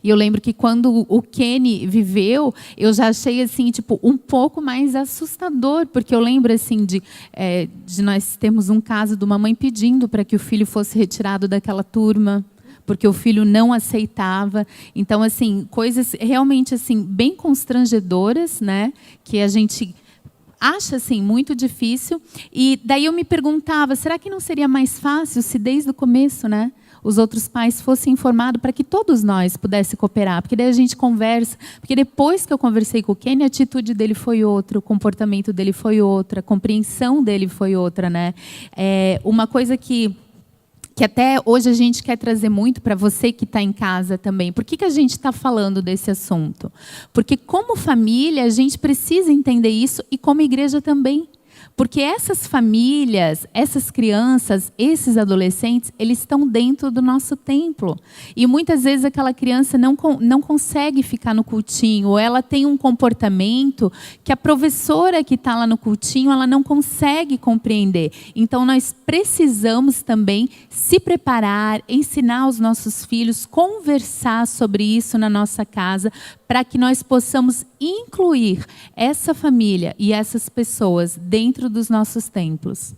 E eu lembro que quando o Kenny viveu, eu já achei assim, tipo, um pouco mais assustador, porque eu lembro assim de nós termos um caso de uma mãe pedindo para que o filho fosse retirado daquela turma, porque o filho não aceitava. Então, assim, coisas realmente assim bem constrangedoras, né, que a gente acha assim muito difícil. E daí eu me perguntava, será que não seria mais fácil se desde o começo, né, os outros pais fossem informados para que todos nós pudéssemos cooperar? Porque daí a gente conversa, porque depois que eu conversei com o Kenny, a atitude dele foi outra, o comportamento dele foi outra, a compreensão dele foi outra, né? Uma coisa que até hoje a gente quer trazer muito para você que está em casa também. Por que a gente está falando desse assunto? Porque como família a gente precisa entender isso, e como igreja também. Porque essas famílias, essas crianças, esses adolescentes, eles estão dentro do nosso templo. E muitas vezes aquela criança não consegue ficar no cultinho, ou ela tem um comportamento que a professora que está lá no cultinho, ela não consegue compreender. Então, nós precisamos também se preparar, ensinar os nossos filhos, conversar sobre isso na nossa casa, para que nós possamos incluir essa família e essas pessoas dentro dos nossos templos.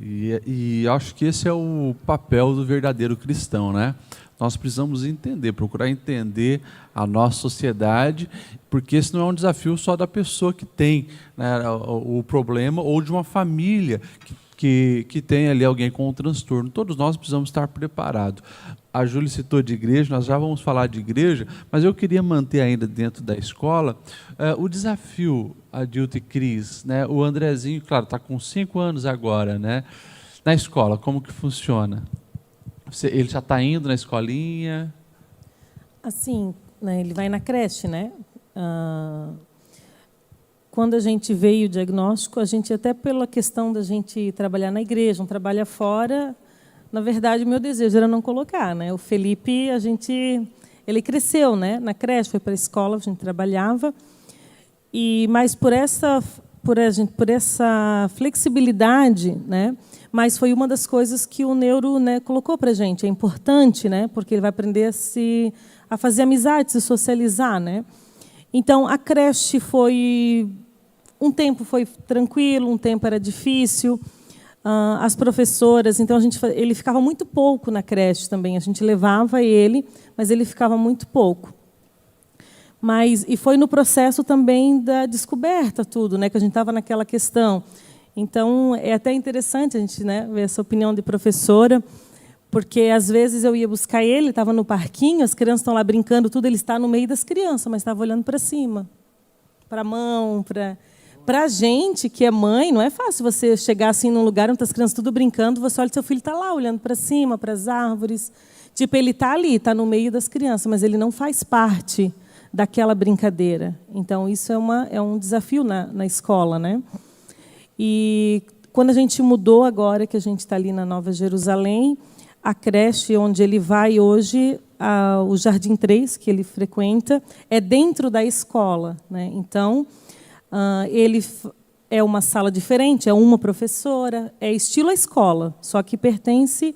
E acho que esse é o papel do verdadeiro cristão, né? Nós precisamos entender, procurar entender a nossa sociedade, porque esse não é um desafio só da pessoa que tem, né, o problema, ou de uma família que tem ali alguém com um transtorno. Todos nós precisamos estar preparados. A Júlia citou de igreja, nós já vamos falar de igreja, mas eu queria manter ainda dentro da escola o desafio, Adilto e Cris, né? O Andrezinho, claro, está com 5 anos agora, né? Na escola, como que funciona? Ele já está indo na escolinha? Assim, né, ele vai na creche, né? Quando a gente veio o diagnóstico, a gente, até pela questão da gente trabalhar na igreja, não trabalha fora, na verdade, o meu desejo era não colocar, né? O Felipe, ele cresceu, né? Na creche, foi para a escola, a gente trabalhava, mas por essa flexibilidade, né? Mas foi uma das coisas que o neuro, né, colocou para a gente. É importante, né? Porque ele vai aprender a fazer amizade, se socializar, né? Então, a creche um tempo foi tranquilo, um tempo era difícil. As professoras, então ele ficava muito pouco na creche também. A gente levava ele, mas ele ficava muito pouco. E foi no processo também da descoberta tudo, né? Que a gente estava naquela questão. Então é até interessante a gente, né, ver essa opinião de professora, porque às vezes eu ia buscar ele, estava no parquinho, as crianças estão lá brincando, tudo, ele está no meio das crianças, mas estava olhando para cima, para a mão, para a gente que é mãe, não é fácil você chegar assim num lugar onde as crianças tudo brincando, você olha, seu filho está lá olhando para cima, para as árvores. Tipo, ele está ali, está no meio das crianças, mas ele não faz parte daquela brincadeira. Então, isso é um desafio na escola, né? E quando a gente mudou agora, que a gente está ali na Nova Jerusalém, a creche onde ele vai hoje, o Jardim 3, que ele frequenta, é dentro da escola, né? Então, ele é uma sala diferente, é uma professora, é estilo a escola, só que pertence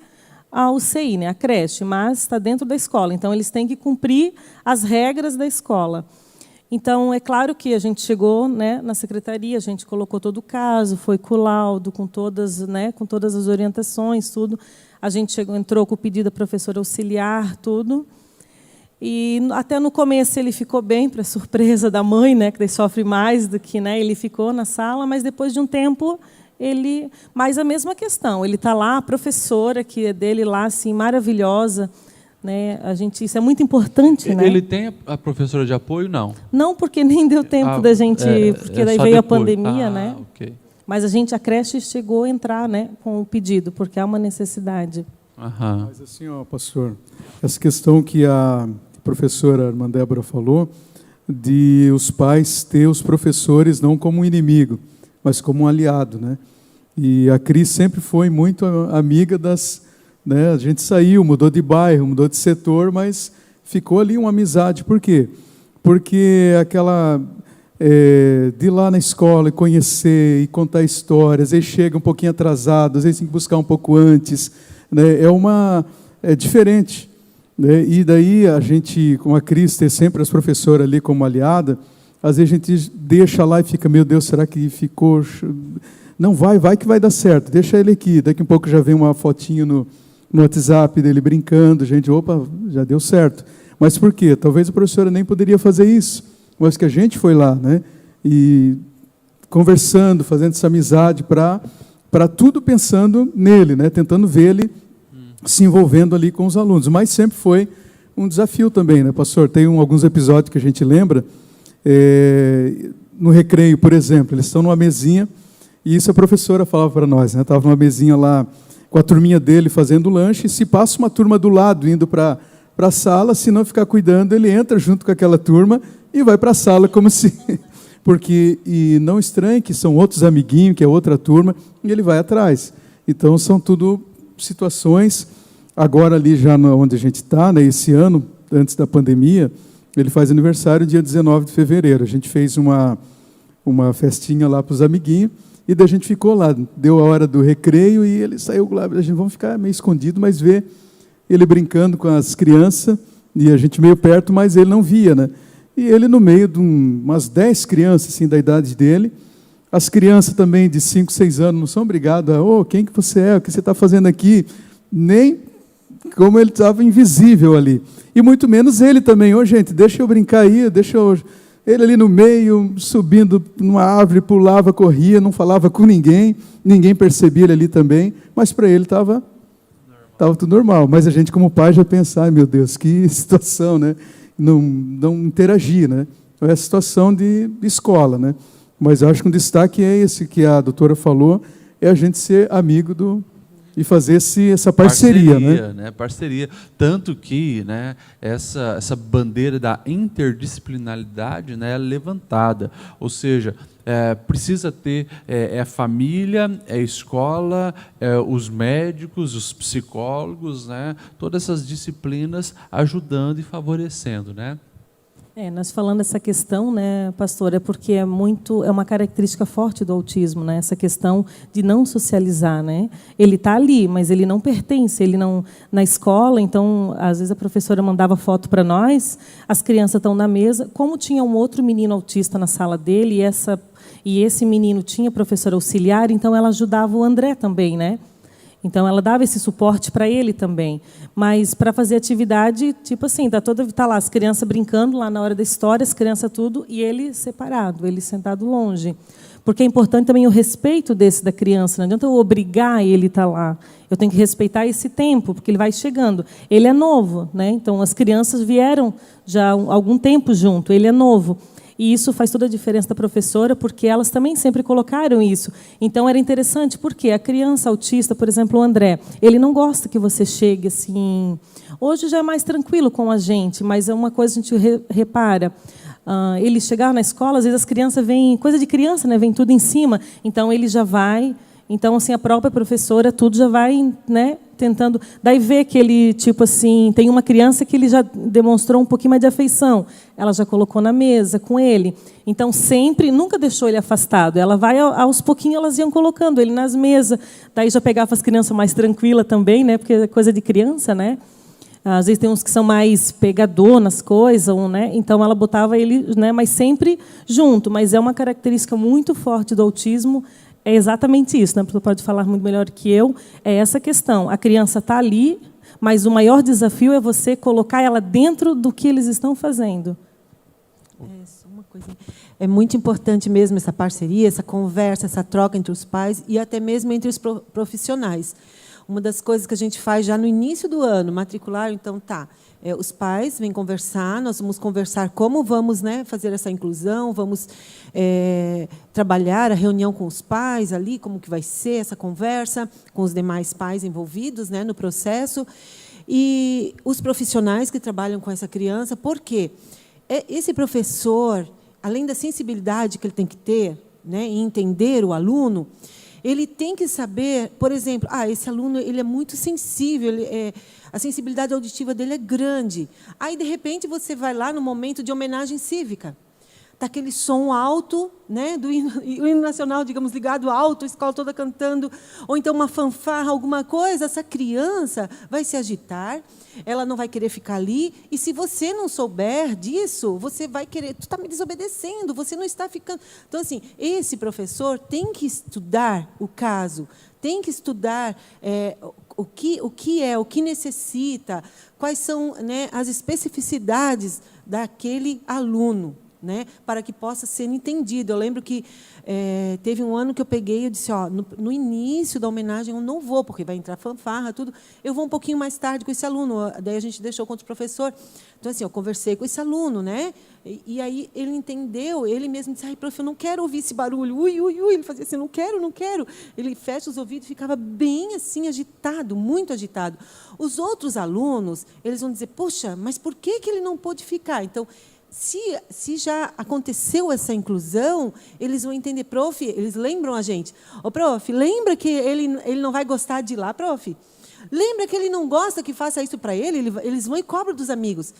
ao CI, né, a creche, mas está dentro da escola. Então, eles têm que cumprir as regras da escola. Então, é claro que a gente chegou, né, na secretaria, a gente colocou todo o caso, foi com o laudo, com todas as orientações, tudo. A gente entrou com o pedido da professora auxiliar, tudo. E até no começo ele ficou bem, para surpresa da mãe, né, que sofre mais do que, né, ele ficou na sala, mas depois de um tempo mas a mesma questão, ele está lá, a professora que é dele lá, assim, maravilhosa, né, isso é muito importante, né? Ele tem a professora de apoio, não? Não, porque nem deu tempo da gente, porque daí veio depois a pandemia, né? Okay. Mas a creche chegou a entrar, né, com o pedido, porque há uma necessidade. Mas assim, pastor, essa questão que a professora irmã Débora falou, de os pais ter os professores não como um inimigo, mas como um aliado, né? E a Cris sempre foi muito amiga né? A gente saiu, mudou de bairro, mudou de setor, mas ficou ali uma amizade. Por quê? Porque aquela de ir lá na escola e conhecer e contar histórias, aí chega um pouquinho atrasado, às vezes tem que buscar um pouco antes, né? É diferente, né? E daí a gente, com a Cris, ter sempre as professoras ali como aliada, às vezes a gente deixa lá e fica, meu Deus, será que ficou? Não, vai que vai dar certo, deixa ele aqui. Daqui a pouco já vem uma fotinho no WhatsApp dele brincando, gente, opa, já deu certo. Mas por quê? Talvez a professora nem poderia fazer isso, mas que a gente foi lá, né? E conversando, fazendo essa amizade para tudo pensando nele, né? Tentando ver ele se envolvendo ali com os alunos. Mas sempre foi um desafio também, né, pastor? Tem alguns episódios que a gente lembra, no recreio, por exemplo, eles estão numa mesinha, e isso a professora falava para nós, né? Estava numa mesinha lá com a turminha dele fazendo lanche, e se passa uma turma do lado indo para a sala, se não ficar cuidando, ele entra junto com aquela turma e vai para a sala como se... E não estranhe que são outros amiguinhos, que é outra turma, e ele vai atrás. Então, são tudo situações. Agora, ali já onde a gente está, né, esse ano, antes da pandemia, ele faz aniversário dia 19 de fevereiro. A gente fez uma festinha lá para os amiguinhos, e daí a gente ficou lá, deu a hora do recreio, e ele saiu lá, a gente vamos ficar meio escondido, mas ver ele brincando com as crianças, e a gente meio perto, mas ele não via, né? E ele no meio de umas 10 crianças, assim, da idade dele, as crianças também de 5, 6 anos não são obrigadas, quem que você é, o que você está fazendo aqui? Nem como ele estava invisível ali. E muito menos ele também. Ô, gente, deixa eu brincar aí, Ele ali no meio, subindo numa árvore, pulava, corria, não falava com ninguém, ninguém percebia ele ali também, mas para ele estava tudo normal. Mas a gente, como pai, já pensa, ai meu Deus, que situação, né? Não interagir, né? É a situação de escola, né? Mas eu acho que um destaque é esse que a doutora falou, é a gente ser amigo e fazer essa parceria, né? Parceria. Tanto que, né, essa bandeira da interdisciplinaridade, né, é levantada. Ou seja, precisa ter a família, a escola, os médicos, os psicólogos, né, todas essas disciplinas ajudando e favorecendo, né? Nós falando essa questão, né, pastor, porque é uma característica forte do autismo, né, essa questão de não socializar, né? Ele está ali, mas ele não pertence, ele não na escola. Então, às vezes a professora mandava foto para nós, as crianças estão na mesa, como tinha um outro menino autista na sala dele e esse menino tinha professora auxiliar, então ela ajudava o André também, né? Então, ela dava esse suporte para ele também. Mas, para fazer atividade, tipo assim, tá lá as crianças brincando, lá na hora da história, as crianças tudo, e ele separado, ele sentado longe. Porque é importante também o respeito da criança. Não adianta eu obrigar ele a estar lá. Eu tenho que respeitar esse tempo, porque ele vai chegando. Ele é novo, né? Então, as crianças vieram já há algum tempo junto, ele é novo. E isso faz toda a diferença da professora, porque elas também sempre colocaram isso. Então, era interessante, porque a criança autista, por exemplo, o André, ele não gosta que você chegue assim... Hoje já é mais tranquilo com a gente, mas é uma coisa que a gente repara. Ele chegar na escola, às vezes as crianças vêm... Coisa de criança, né? Vem tudo em cima. Então, ele já vai... Então, assim, a própria professora, tudo já vai, né, tentando... Daí vê que ele, tipo assim, tem uma criança que ele já demonstrou um pouquinho mais de afeição. Ela já colocou na mesa com ele. Então, sempre, nunca deixou ele afastado. Ela vai, aos pouquinhos, elas iam colocando ele nas mesas. Daí já pegava as crianças mais tranquilas também, né, porque é coisa de criança, né? Às vezes tem uns que são mais pegador nas coisas, né? Então, ela botava ele, né, mas sempre junto. Mas é uma característica muito forte do autismo. É exatamente isso, né? Você pode falar muito melhor que eu. É essa questão. A criança está ali, mas o maior desafio é você colocar ela dentro do que eles estão fazendo. Uma coisa. É muito importante mesmo essa parceria, essa conversa, essa troca entre os pais e até mesmo entre os profissionais. Uma das coisas que a gente faz já no início do ano, matricular, então, os pais vêm conversar, nós vamos conversar como vamos, né, fazer essa inclusão, vamos trabalhar a reunião com os pais ali, como que vai ser essa conversa com os demais pais envolvidos, né, no processo, e os profissionais que trabalham com essa criança, porque esse professor, além da sensibilidade que ele tem que ter, né, em entender o aluno, ele tem que saber, por exemplo, esse aluno ele é muito sensível, a sensibilidade auditiva dele é grande. Aí, de repente, você vai lá no momento de homenagem cívica. Está aquele som alto, né, o hino nacional, digamos, ligado alto, a escola toda cantando, ou então uma fanfarra, alguma coisa, essa criança vai se agitar, ela não vai querer ficar ali, e se você não souber disso, você vai querer, tu está me desobedecendo, você não está ficando... Então, assim, esse professor tem que estudar o caso, tem que estudar o que necessita, quais são, né, as especificidades daquele aluno, né, para que possa ser entendido. Eu lembro que teve um ano que eu peguei, eu disse, no início da homenagem eu não vou, porque vai entrar fanfarra, tudo, eu vou um pouquinho mais tarde com esse aluno. Daí a gente deixou com outro professor. Então, assim, eu conversei com esse aluno, né, e aí ele entendeu, ele mesmo disse, prof, eu não quero ouvir esse barulho, ui, ui, ui. Ele fazia assim, não quero. Ele fecha os ouvidos e ficava bem assim, agitado, muito agitado. Os outros alunos, eles vão dizer, poxa, mas por que ele não pôde ficar? Então, se já aconteceu essa inclusão, eles vão entender, prof, eles lembram a gente. Prof, lembra que ele não vai gostar de ir lá, prof? Lembra que ele não gosta que faça isso para ele? Eles vão e cobram dos amigos.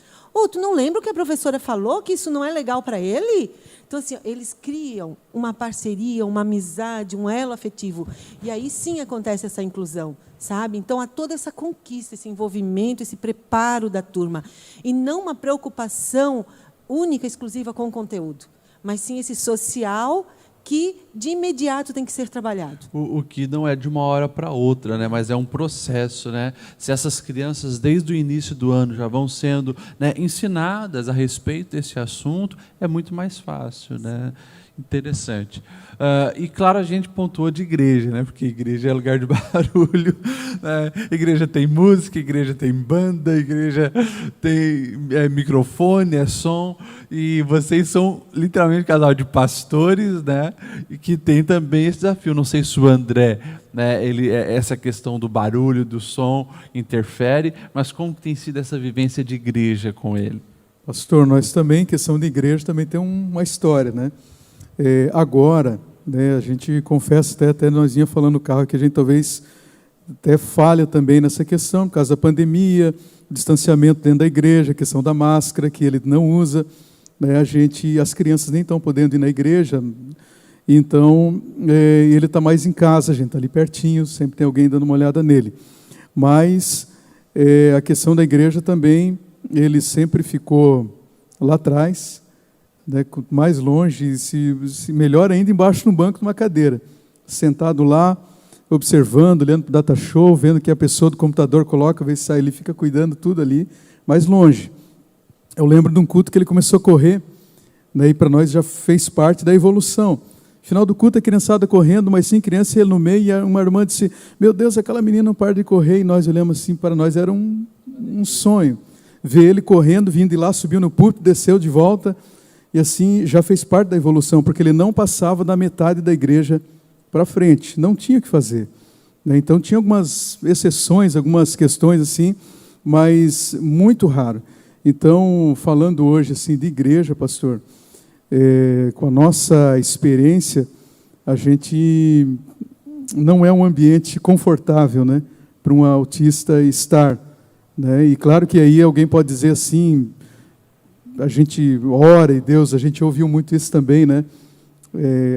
Tu não lembra o que a professora falou, que isso não é legal para ele? Então, assim, eles criam uma parceria, uma amizade, um elo afetivo. E aí sim acontece essa inclusão, sabe? Então, há toda essa conquista, esse envolvimento, esse preparo da turma. E não uma preocupação única, exclusiva com o conteúdo, mas sim esse social que de imediato tem que ser trabalhado. O que não é de uma hora para outra, né? Mas é um processo, né? Se essas crianças, desde o início do ano, já vão sendo, né, ensinadas a respeito desse assunto, é muito mais fácil, né? Interessante. E claro, a gente pontuou de igreja, né? Porque igreja é lugar de barulho, né? Igreja tem música, igreja tem banda, igreja tem microfone, é som, e vocês são literalmente um casal de pastores, né? E que tem também esse desafio. Não sei se o André, né, essa questão do barulho, do som interfere, mas como tem sido essa vivência de igreja com ele? Pastor, nós também, questão de igreja, também tem uma história, né? Agora, né, a gente confessa, até nós vinha falando no carro que a gente talvez até falha também nessa questão, por causa da pandemia, distanciamento dentro da igreja, a questão da máscara, que ele não usa, né, as crianças nem estão podendo ir na igreja, então ele está mais em casa, a gente está ali pertinho, sempre tem alguém dando uma olhada nele. Mas a questão da igreja também, ele sempre ficou lá atrás, né, mais longe, se melhor ainda, embaixo no banco de uma cadeira, sentado lá, observando, olhando para o data show, vendo o que a pessoa do computador coloca, vê se sai, ele fica cuidando tudo ali, mais longe. Eu lembro de um culto que ele começou a correr, daí para nós já fez parte da evolução. Final do culto, a criançada correndo, mas 5 crianças, ele no meio, e uma irmã disse, meu Deus, aquela menina não para de correr, e nós olhamos assim, para nós era um sonho, ver ele correndo, vindo de lá, subiu no púlpito, desceu de volta, e assim já fez parte da evolução, porque ele não passava da metade da igreja para frente, não tinha o que fazer, né? Então tinha algumas exceções, algumas questões assim, mas muito raro. Então, falando hoje assim de igreja, pastor, com a nossa experiência, a gente não é um ambiente confortável, né, para um autista estar, né? E claro que aí alguém pode dizer assim, a gente ora e Deus, a gente ouviu muito isso também, né?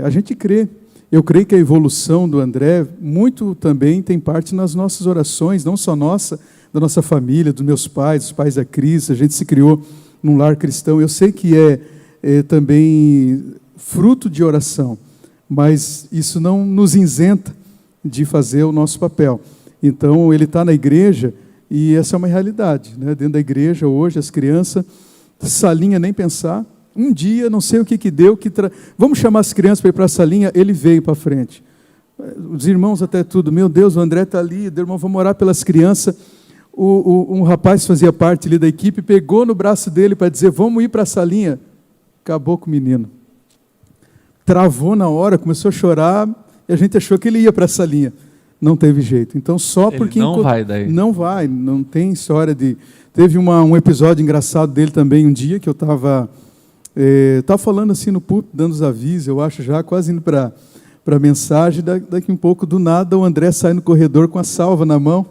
A gente crê. Eu creio que a evolução do André muito também tem parte nas nossas orações, não só nossa, da nossa família, dos meus pais, dos pais da Cris. A gente se criou num lar cristão. Eu sei que é também fruto de oração, mas isso não nos isenta de fazer o nosso papel. Então, ele está na igreja e essa é uma realidade, né? Dentro da igreja, hoje, as crianças... salinha nem pensar, um dia, não sei o que deu, vamos chamar as crianças para ir para a salinha, ele veio para frente. Os irmãos até tudo, meu Deus, o André está ali, irmão, vamos orar pelas crianças. Um rapaz fazia parte ali da equipe, pegou no braço dele para dizer, vamos ir para a salinha. Acabou com o menino. Travou na hora, começou a chorar, e a gente achou que ele ia para a salinha. Não teve jeito. Então, só ele porque... não vai daí. Não vai, não tem história de... Teve um episódio engraçado dele também, um dia, que eu estava falando assim no púlpito, dando os avisos, eu acho já, quase indo para a mensagem, daqui um pouco, do nada, o André sai no corredor com a salva na mão,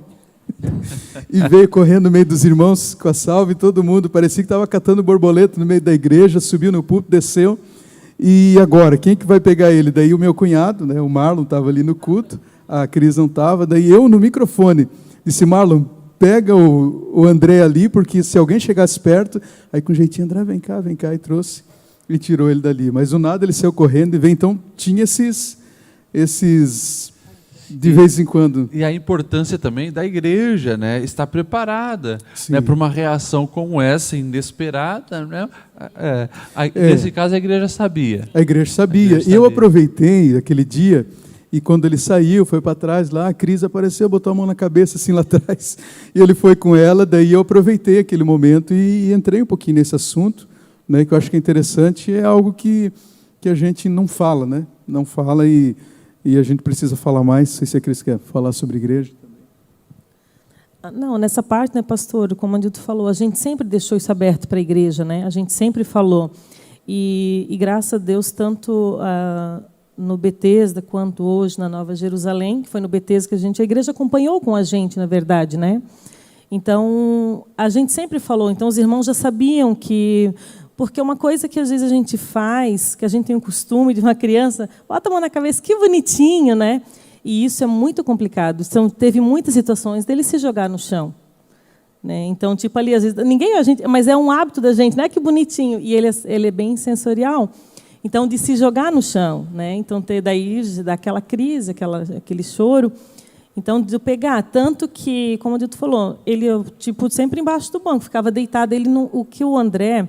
e veio correndo no meio dos irmãos com a salva, e todo mundo, parecia que estava catando borboleta no meio da igreja, subiu no púlpito, desceu, e agora, quem que vai pegar ele? Daí o meu cunhado, né, o Marlon, estava ali no culto, a Cris não estava, daí eu no microfone, disse, Marlon, pega o André ali, porque se alguém chegasse perto, aí com jeitinho, André, vem cá, e trouxe, e tirou ele dali. Mas do nada ele saiu correndo e veio, então tinha esses de vez em quando. E a importância também da igreja, né, estar preparada, né, para uma reação como essa, inesperada, né? Nesse caso a igreja sabia. A igreja sabia. E eu aproveitei aquele dia, e quando ele saiu, foi para trás lá, a Cris apareceu, botou a mão na cabeça assim lá atrás, e ele foi com ela, daí eu aproveitei aquele momento e entrei um pouquinho nesse assunto, né, que eu acho que é interessante, é algo que a gente não fala, né? Não fala e a gente precisa falar mais. Não sei se a Cris quer falar sobre igreja também. Não, nessa parte, né, pastor, como o Andilton falou, a gente sempre deixou isso aberto para a igreja, né? A gente sempre falou. E graças a Deus, tanto no Betesda quanto hoje na Nova Jerusalém, que foi no Betesda que a igreja acompanhou com a gente, na verdade, né? Então, a gente sempre falou, então os irmãos já sabiam que... Porque uma coisa que às vezes a gente faz, que a gente tem o costume de uma criança, bota a mão na cabeça, que bonitinho, né? E isso é muito complicado. Então, teve muitas situações dele se jogar no chão, né? Então, tipo ali, às vezes, mas é um hábito da gente, né? Que bonitinho. E ele é bem sensorial. Então, de se jogar no chão, né? Então, ter daí daquela crise, aquele choro. Então, de eu pegar, tanto que, como o Dito falou, ele tipo sempre embaixo do banco, ficava deitado. O que o André,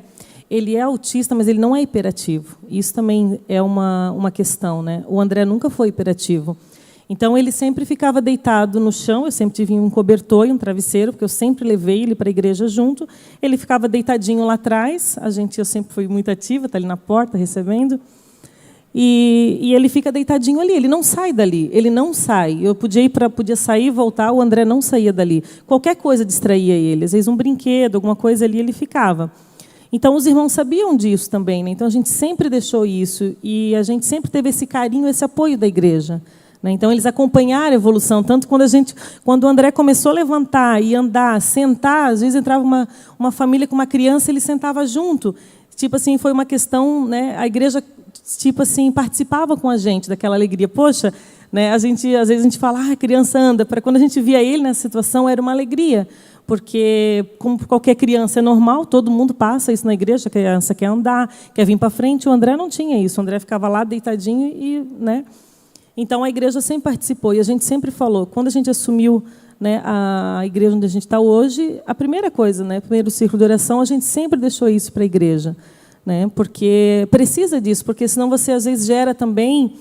ele é autista, mas ele não é hiperativo. Isso também é uma questão, né? O André nunca foi hiperativo. Então, ele sempre ficava deitado no chão. Eu sempre tive um cobertor e um travesseiro, porque eu sempre levei ele para a igreja junto. Ele ficava deitadinho lá atrás. Eu sempre fui muito ativa, está ali na porta recebendo. E ele fica deitadinho ali, ele não sai dali, ele não sai. Eu podia sair e voltar, o André não saía dali. Qualquer coisa distraía ele, às vezes um brinquedo, alguma coisa ali, ele ficava. Então, os irmãos sabiam disso também, né? Então, a gente sempre deixou isso, e a gente sempre teve esse carinho, esse apoio da igreja, né? Então, eles acompanharam a evolução, tanto quando o André começou a levantar e andar, sentar, às vezes entrava uma família com uma criança, ele sentava junto. Tipo assim, foi uma questão, né? A igreja tipo assim, participava com a gente daquela alegria. Poxa, né, às vezes a gente fala, a criança anda. Para quando a gente via ele nessa situação, era uma alegria. Porque, como qualquer criança é normal, todo mundo passa isso na igreja, a criança quer andar, quer vir para frente. O André não tinha isso. O André ficava lá deitadinho. Né? Então, a igreja sempre participou. E a gente sempre falou, quando a gente assumiu, né, a igreja onde a gente está hoje, a primeira coisa, né, primeiro círculo de oração, a gente sempre deixou isso para a igreja. Né? Porque precisa disso, porque senão você às vezes gera também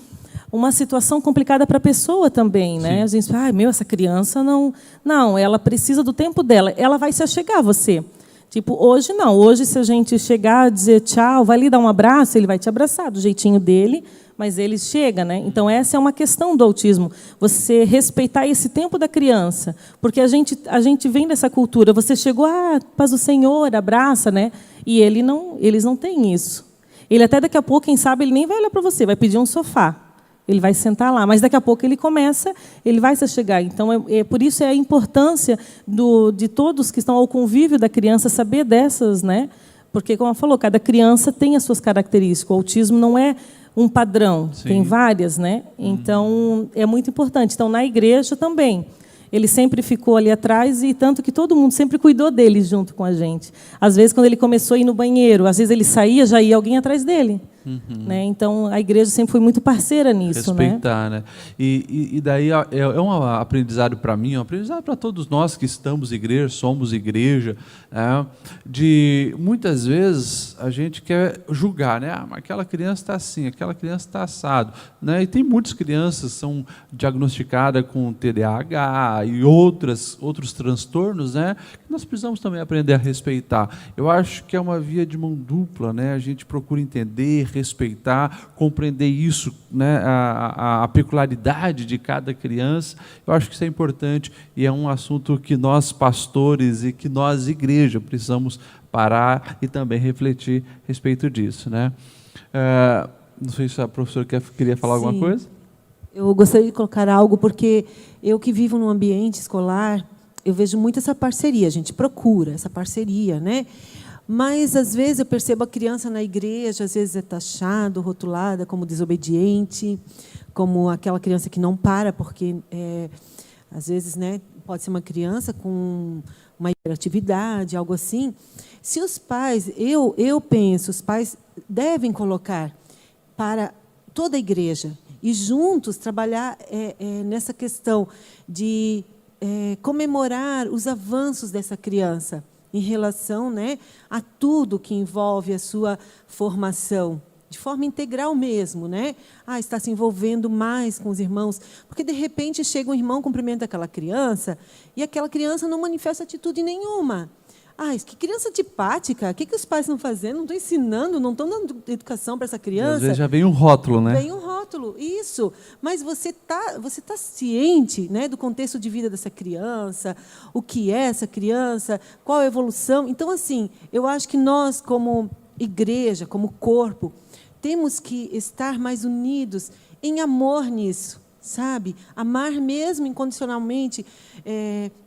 uma situação complicada para a pessoa também, né? A gente fala, essa criança não, ela precisa do tempo dela, ela vai se achegar a você. Tipo, hoje não, hoje se a gente chegar, dizer tchau, vai lhe dar um abraço, ele vai te abraçar do jeitinho dele, mas ele chega, né? Então essa é uma questão do autismo, você respeitar esse tempo da criança, porque a gente vem dessa cultura, você chegou, paz do Senhor, abraça, né? E eles não têm isso. Ele até daqui a pouco, quem sabe, ele nem vai olhar para você, vai pedir um sofá. Ele vai sentar lá, mas daqui a pouco ele vai se chegar. Então, por isso é a importância de todos que estão ao convívio da criança saber dessas, né? Porque, como ela falou, cada criança tem as suas características. O autismo não é um padrão, tem várias, né? Então, é muito importante. Então, na igreja também. Ele sempre ficou ali atrás, e tanto que todo mundo sempre cuidou dele junto com a gente. Às vezes, quando ele começou a ir no banheiro, às vezes ele saía, já ia alguém atrás dele. Né? Então, a igreja sempre foi muito parceira nisso. Respeitar, né? E daí é um aprendizado para mim, é um aprendizado para todos nós que estamos igreja, somos igreja, né? De muitas vezes a gente quer julgar, né? Mas aquela criança está assim, aquela criança está assado, né? E tem muitas crianças que são diagnosticadas com TDAH e outros transtornos, né? Que nós precisamos também aprender a respeitar. Eu acho que é uma via de mão dupla, né? A gente procura entender, respeitar, compreender isso, né, a peculiaridade de cada criança. Eu acho que isso é importante e é um assunto que nós, pastores, e que nós, igreja, precisamos parar e também refletir a respeito disso. Né? Não sei se a professora queria falar alguma coisa? Eu gostaria de colocar algo, porque eu que vivo num ambiente escolar, eu vejo muito essa parceria, a gente procura essa parceria, né? Mas, às vezes, eu percebo a criança na igreja, às vezes é taxada, rotulada como desobediente, como aquela criança que não para, porque, às vezes, né, pode ser uma criança com uma hiperatividade, algo assim. Se os pais, eu penso, os pais devem colocar para toda a igreja e juntos trabalhar nessa questão de comemorar os avanços dessa criança, em relação, né, a tudo que envolve a sua formação, de forma integral mesmo, né? Está se envolvendo mais com os irmãos, porque de repente chega um irmão, cumprimenta aquela criança e aquela criança não manifesta atitude nenhuma. Que criança antipática, o que os pais estão fazendo? Não estão ensinando, não estão dando educação para essa criança. Às vezes já vem um rótulo, né? Vem um rótulo, isso. Mas você tá ciente, né, do contexto de vida dessa criança, o que é essa criança, qual a evolução. Então, assim, eu acho que nós, como igreja, como corpo, temos que estar mais unidos em amor nisso. Sabe? Amar mesmo incondicionalmente,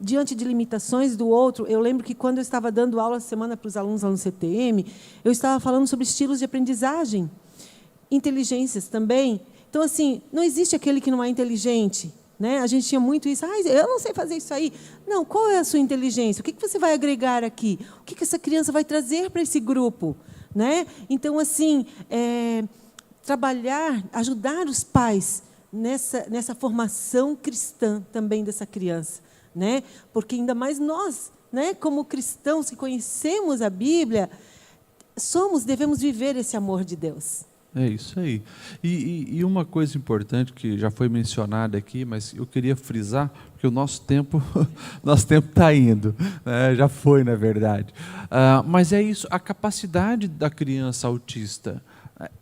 diante de limitações do outro. Eu lembro que, quando eu estava dando aula essa semana para os alunos lá no CTM, eu estava falando sobre estilos de aprendizagem, inteligências também. Então, assim, não existe aquele que não é inteligente. Né? A gente tinha muito isso. Eu não sei fazer isso aí. Não, qual é a sua inteligência? O que você vai agregar aqui? O que essa criança vai trazer para esse grupo? Né? Então, assim, trabalhar, ajudar os pais nessa formação cristã também dessa criança, né? Porque ainda mais nós, né, como cristãos que conhecemos a Bíblia, devemos viver esse amor de Deus. É isso aí. E uma coisa importante que já foi mencionada aqui, mas eu queria frisar, porque o nosso tempo está indo, né? Já foi, na verdade. Mas é isso, a capacidade da criança autista,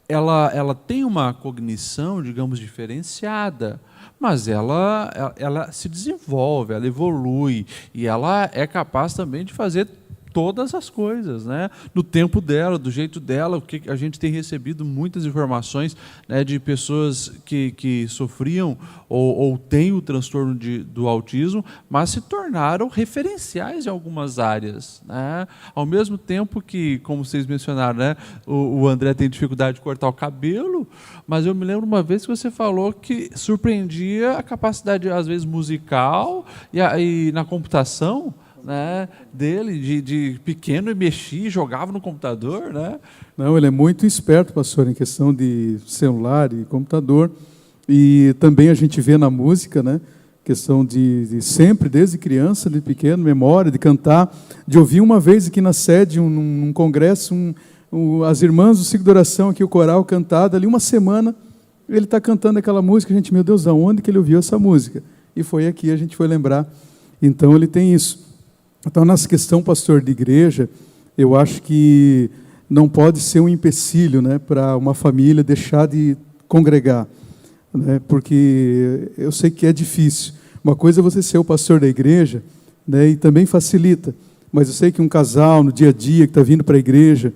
ela tem uma cognição, digamos, diferenciada, mas ela se desenvolve, ela evolui, e ela é capaz também de fazer todas as coisas, né? No tempo dela, do jeito dela. O que a gente tem recebido muitas informações, né, de pessoas que sofriam ou têm o transtorno do autismo, mas se tornaram referenciais em algumas áreas, né? Ao mesmo tempo que, como vocês mencionaram, né, o André tem dificuldade de cortar o cabelo, mas eu me lembro uma vez que você falou que surpreendia a capacidade, às vezes, musical e na computação, né, dele, de pequeno, e mexia, jogava no computador, né? Não, ele é muito esperto, pastor, em questão de celular e computador. E também a gente vê na música, né, questão de sempre, desde criança, de pequeno, memória, de cantar, de ouvir uma vez aqui na sede, num congresso, as irmãs do ciclo de oração, aqui o coral cantado, ali uma semana, ele está cantando aquela música, a gente, meu Deus, de onde que ele ouviu essa música? E foi aqui, a gente foi lembrar. Então, ele tem isso. Então, nessa questão, pastor, de igreja, eu acho que não pode ser um empecilho, né, para uma família deixar de congregar, né, porque eu sei que é difícil. Uma coisa é você ser o pastor da igreja, né, e também facilita, mas eu sei que um casal, no dia a dia, que está vindo para a igreja,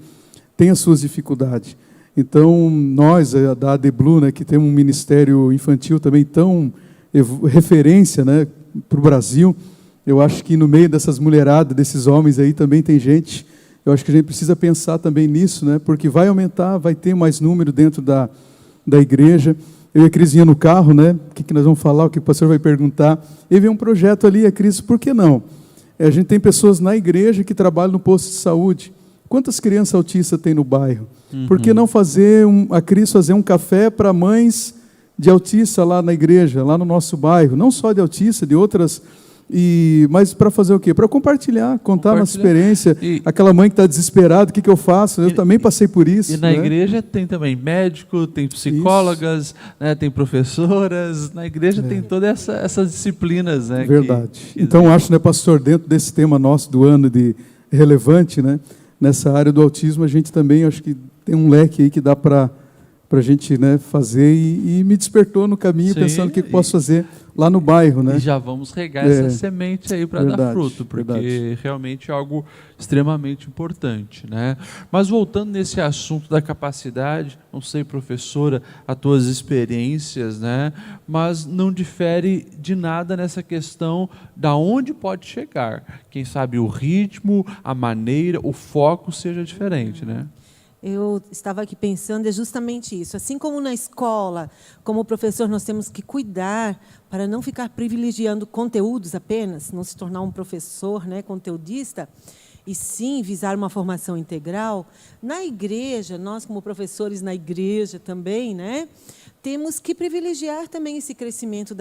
tem as suas dificuldades. Então, nós, da AD Blue, né, que temos um ministério infantil também tão referência, né, para o Brasil, eu acho que no meio dessas mulheradas, desses homens aí, também tem gente. Eu acho que a gente precisa pensar também nisso, né? Porque vai aumentar, vai ter mais número dentro da igreja. Eu e a Cris vinha no carro, né? O que nós vamos falar, o que o pastor vai perguntar. E veio um projeto ali, a Cris, por que não? A gente tem pessoas na igreja que trabalham no posto de saúde. Quantas crianças autistas tem no bairro? Por que não fazer a Cris fazer um café para mães de autista lá na igreja, lá no nosso bairro? Não só de autista, de outras... Mas para fazer o quê? Para contar uma experiência. Aquela mãe que está desesperada, o que eu faço? Eu também passei por isso. E na igreja tem também médico, tem psicólogas, né, tem professoras. Na igreja tem todas essas disciplinas, né? Verdade. Então, acho, né, pastor, dentro desse tema nosso do ano de relevante, né, nessa área do autismo, a gente também, acho que tem um leque aí que dá para a gente, né, fazer, e me despertou no caminho. Sim, pensando o que posso fazer lá no bairro, né? E já vamos regar essa semente aí para dar fruto, porque realmente é algo extremamente importante, né? Mas voltando nesse assunto da capacidade, não sei, professora, as tuas experiências, né? Mas não difere de nada nessa questão da onde pode chegar. Quem sabe o ritmo, a maneira, o foco seja diferente, né? Eu estava aqui pensando, é justamente isso. Assim como na escola, como professor, nós temos que cuidar para não ficar privilegiando conteúdos apenas, não se tornar um professor, né, conteudista, e sim visar uma formação integral. Na igreja, nós como professores na igreja também, né, temos que privilegiar também esse crescimento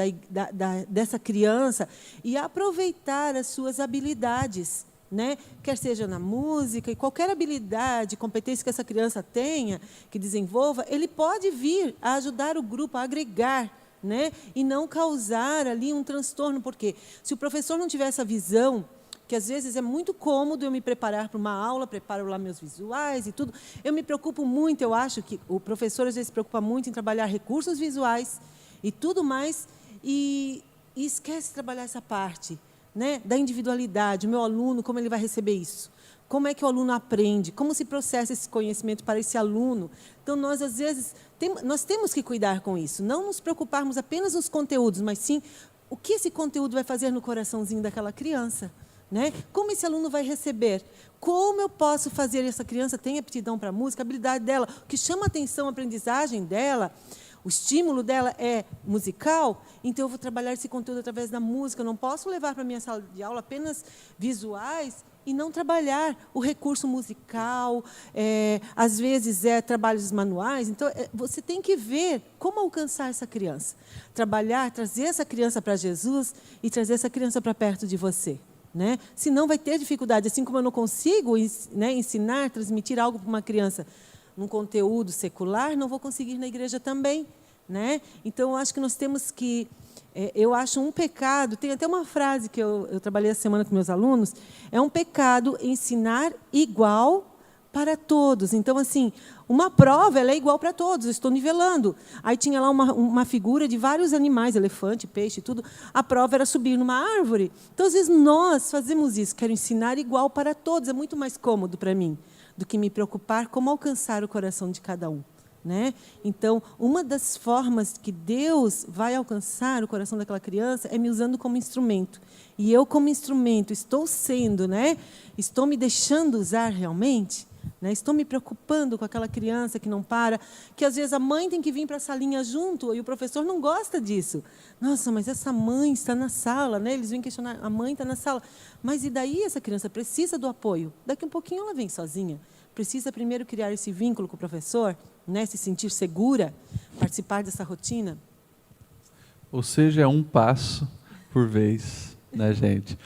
dessa criança e aproveitar as suas habilidades, né? Quer seja na música, e qualquer habilidade, competência que essa criança tenha, que desenvolva, ele pode vir a ajudar o grupo, a agregar, né? E não causar ali um transtorno, porque se o professor não tiver essa visão, que às vezes é muito cômodo eu me preparar para uma aula, preparo lá meus visuais e tudo, eu me preocupo muito, eu acho que o professor às vezes se preocupa muito em trabalhar recursos visuais e tudo mais, e esquece de trabalhar essa parte, né, da individualidade, o meu aluno, como ele vai receber isso? Como é que o aluno aprende? Como se processa esse conhecimento para esse aluno? Então, nós, às vezes, nós temos que cuidar com isso, não nos preocuparmos apenas nos conteúdos, mas sim o que esse conteúdo vai fazer no coraçãozinho daquela criança, né? Como esse aluno vai receber? Como eu posso fazer essa criança ter aptidão para a música, a habilidade dela, o que chama a atenção, a aprendizagem dela, o estímulo dela é musical, então eu vou trabalhar esse conteúdo através da música. Eu não posso levar para a minha sala de aula apenas visuais e não trabalhar o recurso musical, às vezes trabalhos manuais. Então, você tem que ver como alcançar essa criança. Trabalhar, trazer essa criança para Jesus e trazer essa criança para perto de você. Né? Senão vai ter dificuldade. Assim como eu não consigo, né, ensinar, transmitir algo para uma criança num conteúdo secular, não vou conseguir na igreja também. Né? Então, eu acho que nós temos que... eu acho um pecado, tem até uma frase que eu trabalhei essa semana com meus alunos, é um pecado ensinar igual para todos. Então, assim, uma prova ela é igual para todos, eu estou nivelando. Aí tinha lá uma figura de vários animais, elefante, peixe, tudo. A prova era subir numa árvore. Então, às vezes, nós fazemos isso, quero ensinar igual para todos, é muito mais cômodo para mim do que me preocupar como alcançar o coração de cada um. Né? Então, uma das formas que Deus vai alcançar o coração daquela criança é me usando como instrumento. E eu, como instrumento, estou sendo, né? Estou me deixando usar realmente? Né? Estou me preocupando com aquela criança que não para, que às vezes a mãe tem que vir para a salinha junto e o professor não gosta disso. Nossa, mas essa mãe está na sala, né? Eles vêm questionar, a mãe está na sala. Mas e daí essa criança precisa do apoio? Daqui um pouquinho ela vem sozinha. Precisa primeiro criar esse vínculo com o professor, né, se sentir segura, participar dessa rotina. Ou seja, é um passo por vez, né, gente?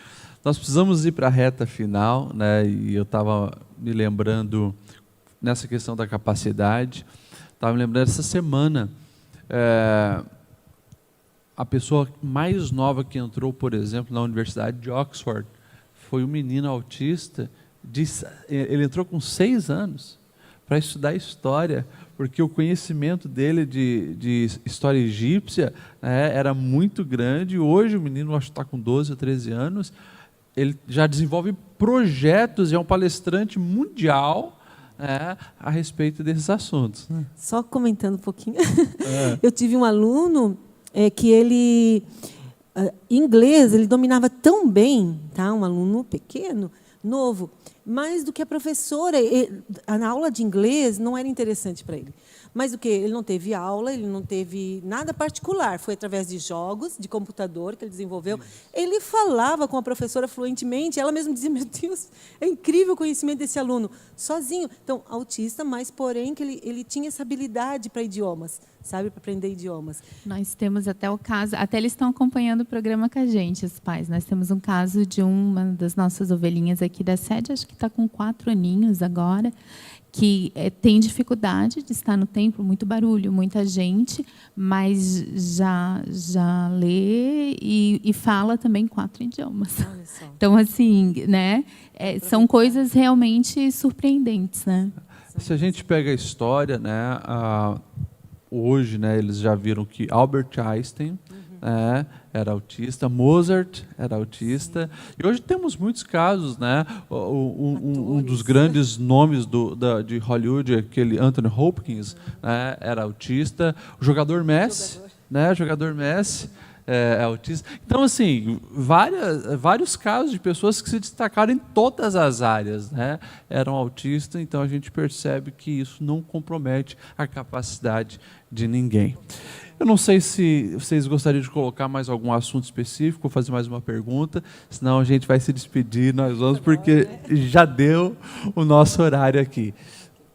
Nós precisamos ir para a reta final, né, e eu estava me lembrando, nessa questão da capacidade, estava me lembrando essa semana, a pessoa mais nova que entrou, por exemplo, na Universidade de Oxford, foi um menino autista. Ele entrou com 6 anos para estudar história, porque o conhecimento dele de história egípcia, né, era muito grande. Hoje o menino, acho que está com 12 ou 13 anos, ele já desenvolve projetos, é um palestrante mundial, né, a respeito desses assuntos. Né? Só comentando um pouquinho, eu tive um aluno que ele, inglês, ele dominava tão bem, tá? Um aluno pequeno, novo, mais do que a professora. Na aula de inglês não era interessante para ele. Mas o quê? Ele não teve aula, ele não teve nada particular. Foi através de jogos, de computador que ele desenvolveu. Ele falava com a professora fluentemente. Ela mesma dizia, meu Deus, é incrível o conhecimento desse aluno. Sozinho. Então, autista, mas, porém, que ele tinha essa habilidade para idiomas, sabe? Para aprender idiomas. Nós temos até o caso, até eles estão acompanhando o programa com a gente, os pais. Nós temos um caso de uma das nossas ovelhinhas aqui da sede, acho que está com 4 aninhos agora, que tem dificuldade de estar no templo, muito barulho, muita gente, mas já lê e fala também 4 idiomas. Olha só. Então, assim, né, são coisas realmente surpreendentes, né? Se a gente pega a história, né, hoje, né, eles já viram que Albert Einstein, era autista, Mozart era autista. Sim. E hoje temos muitos casos, né? Um dos grandes nomes de Hollywood, aquele Anthony Hopkins, né, era autista. O jogador Messi, né? O jogador Messi é autista. Então, assim, vários casos de pessoas que se destacaram em todas as áreas, né, eram autistas. Então, a gente percebe que isso não compromete a capacidade de ninguém. Eu não sei se vocês gostariam de colocar mais algum assunto específico, ou fazer mais uma pergunta, senão a gente vai se despedir, nós vamos, porque já deu o nosso horário aqui.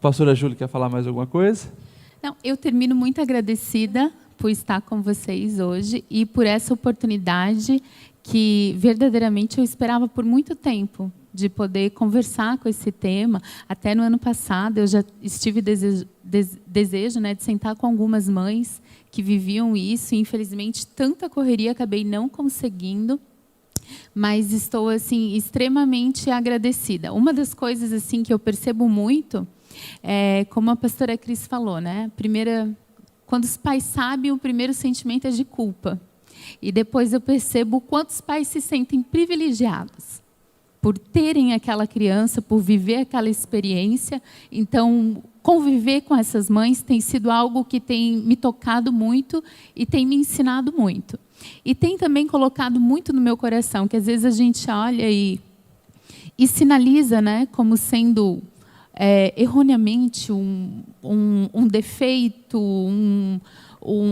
Pastora Júlia, quer falar mais alguma coisa? Não, eu termino muito agradecida por estar com vocês hoje e por essa oportunidade que verdadeiramente eu esperava por muito tempo, de poder conversar com esse tema. Até no ano passado eu já estive desejo, né, de sentar com algumas mães que viviam isso, e infelizmente tanta correria acabei não conseguindo, mas estou assim extremamente agradecida. Uma das coisas assim que eu percebo muito é, como a pastora Cris falou, né? Quando os pais sabem, o primeiro sentimento é de culpa. E depois eu percebo quantos pais se sentem privilegiados por terem aquela criança, por viver aquela experiência. Então, conviver com essas mães tem sido algo que tem me tocado muito e tem me ensinado muito. E tem também colocado muito no meu coração, que às vezes a gente olha e sinaliza, né, como sendo erroneamente um defeito,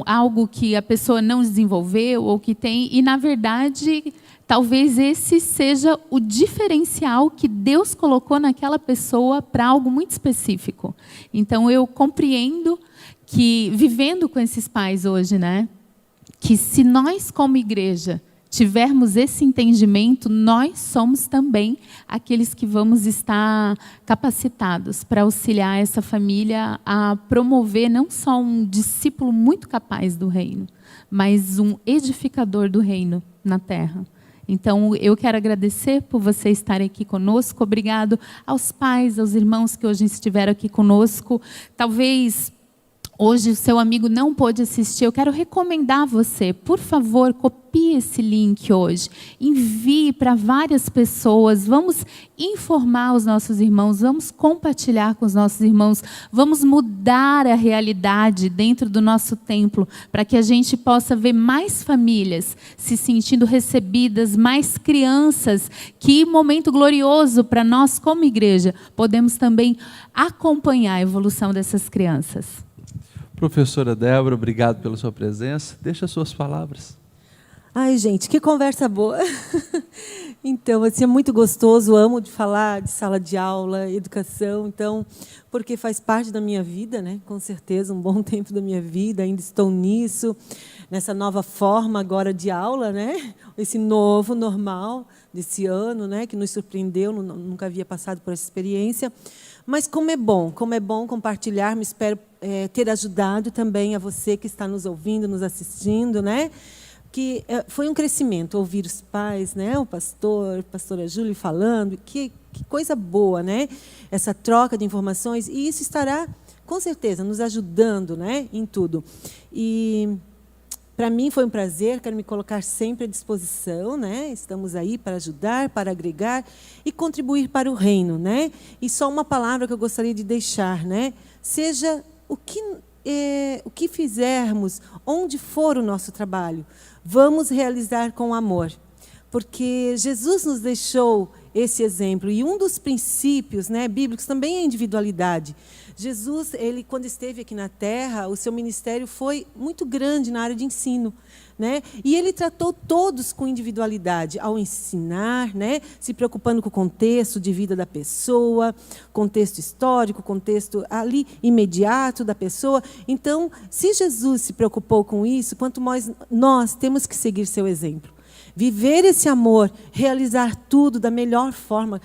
algo que a pessoa não desenvolveu ou que tem, e, na verdade, talvez esse seja o diferencial que Deus colocou naquela pessoa para algo muito específico. Então, eu compreendo que, vivendo com esses pais hoje, né, que se nós, como igreja, tivermos esse entendimento, nós somos também aqueles que vamos estar capacitados para auxiliar essa família a promover não só um discípulo muito capaz do reino, mas um edificador do reino na terra. Então, eu quero agradecer por você estar aqui conosco. Obrigado aos pais, aos irmãos que hoje estiveram aqui conosco. Talvez hoje o seu amigo não pôde assistir. Eu quero recomendar a você, por favor, copie esse link hoje. Envie para várias pessoas. Vamos informar os nossos irmãos, vamos compartilhar com os nossos irmãos, vamos mudar a realidade dentro do nosso templo, para que a gente possa ver mais famílias se sentindo recebidas, mais crianças. Que momento glorioso para nós, como igreja, podemos também acompanhar a evolução dessas crianças. Professora Débora, obrigado pela sua presença. Deixa as suas palavras. Ai, gente, que conversa boa. Então, assim, é muito gostoso, amo de falar de sala de aula, educação, então, porque faz parte da minha vida, né? Com certeza, um bom tempo da minha vida, ainda estou nisso, nessa nova forma agora de aula, né? Esse novo normal desse ano, né? Que nos surpreendeu, nunca havia passado por essa experiência. Mas como é bom compartilhar, me espero ter ajudado também a você que está nos ouvindo, nos assistindo, né? Que foi um crescimento ouvir os pais, né? O pastor, a pastora Júlia falando, que coisa boa, né? Essa troca de informações, e isso estará, com certeza, nos ajudando, né? Em tudo. E para mim foi um prazer, quero me colocar sempre à disposição, né? Estamos aí para ajudar, para agregar e contribuir para o reino, né? E só uma palavra que eu gostaria de deixar, né? Seja o que fizermos, onde for o nosso trabalho, vamos realizar com amor, porque Jesus nos deixou esse exemplo, e um dos princípios, né, bíblicos também é a individualidade. Jesus, quando esteve aqui na Terra, o seu ministério foi muito grande na área de ensino, né? E ele tratou todos com individualidade ao ensinar, né? Se preocupando com o contexto de vida da pessoa, contexto histórico, contexto ali imediato da pessoa. Então, se Jesus se preocupou com isso, quanto mais nós temos que seguir seu exemplo. Viver esse amor, realizar tudo da melhor forma,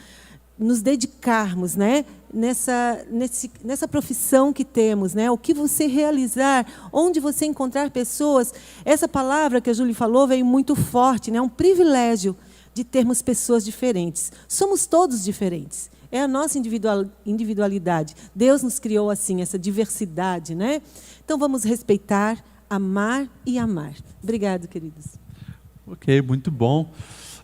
nos dedicarmos, né? Nessa profissão que temos, né? O que você realizar, onde você encontrar pessoas. Essa palavra que a Júlia falou veio muito forte, né? Um privilégio de termos pessoas diferentes. Somos todos diferentes. É a nossa individualidade. Deus nos criou assim, essa diversidade, né? Então vamos respeitar, amar e amar. Obrigado, queridos. Ok, muito bom.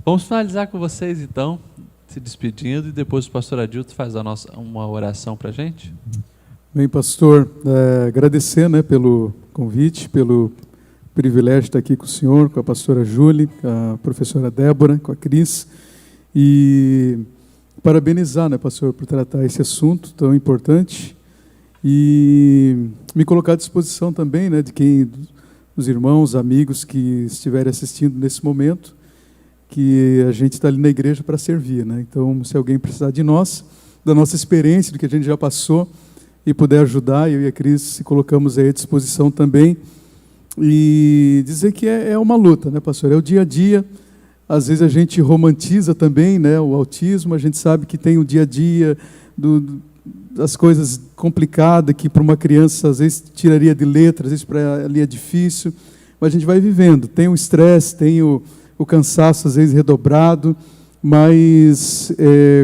Vamos finalizar com vocês, então, se despedindo, e depois o pastor Adilto faz uma oração para a gente. Bem, pastor, agradecer, né, pelo convite, pelo privilégio de estar aqui com o senhor, com a pastora Júlia, com a professora Débora, com a Cris, e parabenizar, né, pastor, por tratar esse assunto tão importante, e me colocar à disposição também, né, dos irmãos, amigos que estiverem assistindo nesse momento, que a gente está ali na igreja para servir, né? Então, se alguém precisar de nós, da nossa experiência, do que a gente já passou, e puder ajudar, eu e a Cris se colocamos aí à disposição também, e dizer que é uma luta, né, pastor? É o dia a dia. Às vezes a gente romantiza também, né, o autismo, a gente sabe que tem o dia a dia das coisas complicadas, que para uma criança às vezes tiraria de letra, às vezes para ela é difícil, mas a gente vai vivendo. Tem o estresse, tem o cansaço às vezes redobrado, mas,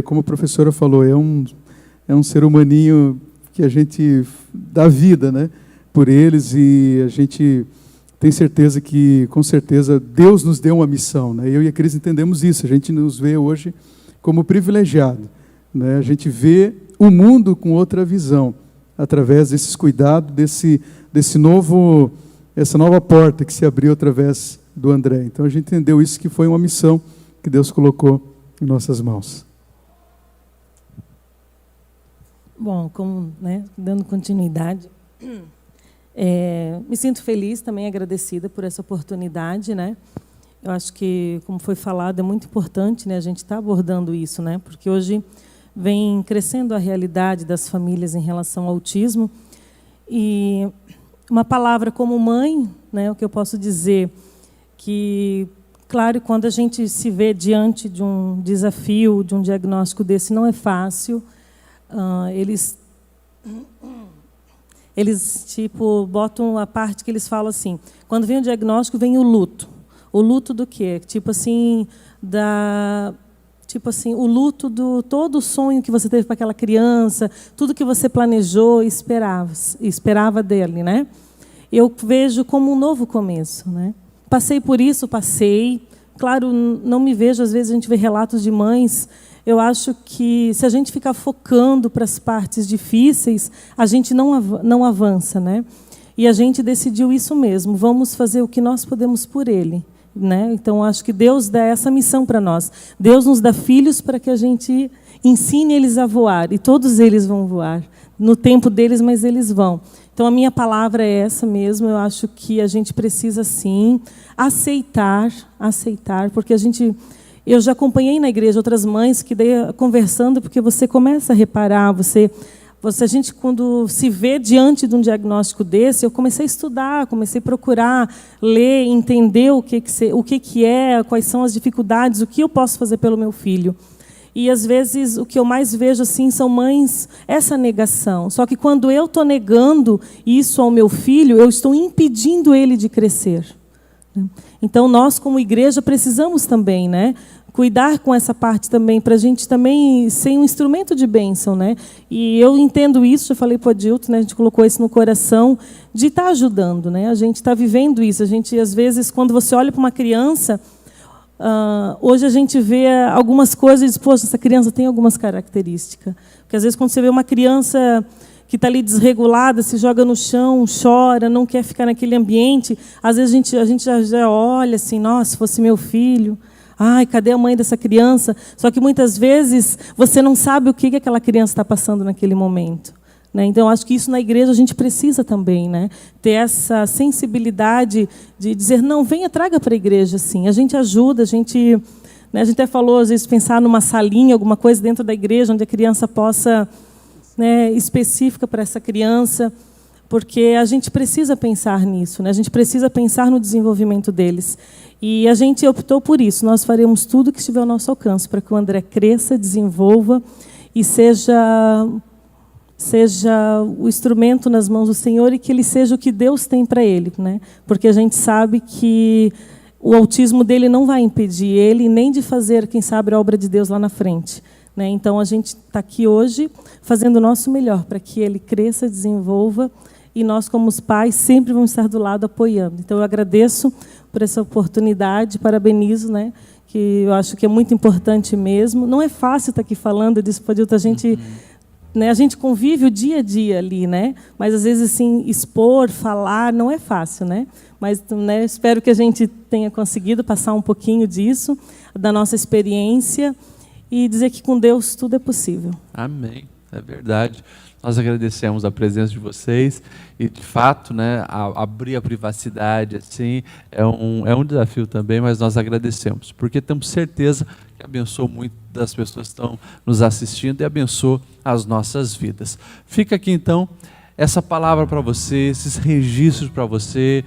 como a professora falou, é um ser humaninho que a gente dá vida, né, por eles, e a gente tem certeza que, com certeza, Deus nos deu uma missão, né? Eu e a Cris entendemos isso, a gente nos vê hoje como privilegiado, né? A gente vê o mundo com outra visão, através desses cuidados, essa nova porta que se abriu através do André. Então a gente entendeu isso, que foi uma missão que Deus colocou em nossas mãos. Bom, dando continuidade, Me sinto feliz, também agradecida por essa oportunidade, né? Eu acho que, como foi falado, é muito importante, né, a gente estar abordando isso, né? Porque hoje vem crescendo a realidade das famílias em relação ao autismo. E uma palavra como mãe, né, o que eu posso dizer, que, claro, quando a gente se vê diante de um desafio, de um diagnóstico desse, não é fácil. Eles tipo botam a parte que eles falam assim: quando vem o diagnóstico, vem o luto. O luto do quê? Tipo assim, o luto do todo o sonho que você teve para aquela criança, tudo que você planejou e esperava dele, né? Eu vejo como um novo começo, né? Passei por isso, passei. Claro, não me vejo, às vezes a gente vê relatos de mães. Eu acho que se a gente ficar focando para as partes difíceis, a gente não avança, né? E a gente decidiu isso mesmo, vamos fazer o que nós podemos por ele, né? Então, acho que Deus dá essa missão para nós. Deus nos dá filhos para que a gente ensine eles a voar, e todos eles vão voar, no tempo deles, mas eles vão. Então, a minha palavra é essa mesmo. Eu acho que a gente precisa, sim, aceitar, porque eu já acompanhei na igreja outras mães que daí conversando, porque você começa a reparar, a gente quando se vê diante de um diagnóstico desse, eu comecei a estudar, comecei a procurar, ler, entender o que é, quais são as dificuldades, o que eu posso fazer pelo meu filho. E às vezes o que eu mais vejo assim são mães, essa negação. Só que quando eu estou negando isso ao meu filho, eu estou impedindo ele de crescer. Então, nós, como igreja, precisamos também, né, cuidar com essa parte também, para a gente também ser um instrumento de bênção, né? E eu entendo isso, já falei para o Adilto, né, a gente colocou isso no coração, de estar ajudando, né? A gente está vivendo isso. A gente, às vezes, quando você olha para uma criança, hoje a gente vê algumas coisas e diz, poxa, essa criança tem algumas características. Porque, às vezes, quando você vê uma criança que está ali desregulada, se joga no chão, chora, não quer ficar naquele ambiente, às vezes a gente já olha assim, nossa, se fosse meu filho, ai, cadê a mãe dessa criança? Só que muitas vezes você não sabe o que aquela criança está passando naquele momento, né? Então, acho que isso na igreja a gente precisa também, né? Ter essa sensibilidade de dizer, não, venha, traga para a igreja, sim. A gente ajuda, a gente até falou, às vezes, pensar numa salinha, alguma coisa dentro da igreja, onde a criança possa, né, específica para essa criança, porque a gente precisa pensar nisso, né? A gente precisa pensar no desenvolvimento deles. E a gente optou por isso. Nós faremos tudo que estiver ao nosso alcance para que o André cresça, desenvolva e seja o instrumento nas mãos do Senhor e que ele seja o que Deus tem para ele, né? Porque a gente sabe que o autismo dele não vai impedir ele nem de fazer, quem sabe, a obra de Deus lá na frente, né? Então, a gente está aqui hoje fazendo o nosso melhor para que ele cresça, desenvolva, e nós, como os pais, sempre vamos estar do lado apoiando. Então, eu agradeço por essa oportunidade, parabenizo, né, que eu acho que é muito importante mesmo. Não é fácil estar aqui falando disso, Padilton, a gente convive o dia a dia ali, né? Mas, às vezes, assim, expor, falar, não é fácil, né? Mas, né, espero que a gente tenha conseguido passar um pouquinho disso, da nossa experiência, e dizer que com Deus tudo é possível. Amém, é verdade. Nós agradecemos a presença de vocês e, de fato, né, abrir a privacidade assim, é um desafio também, mas nós agradecemos, porque temos certeza que abençoa muito das pessoas que estão nos assistindo e abençoa as nossas vidas. Fica aqui, então, essa palavra para você, esses registros para você,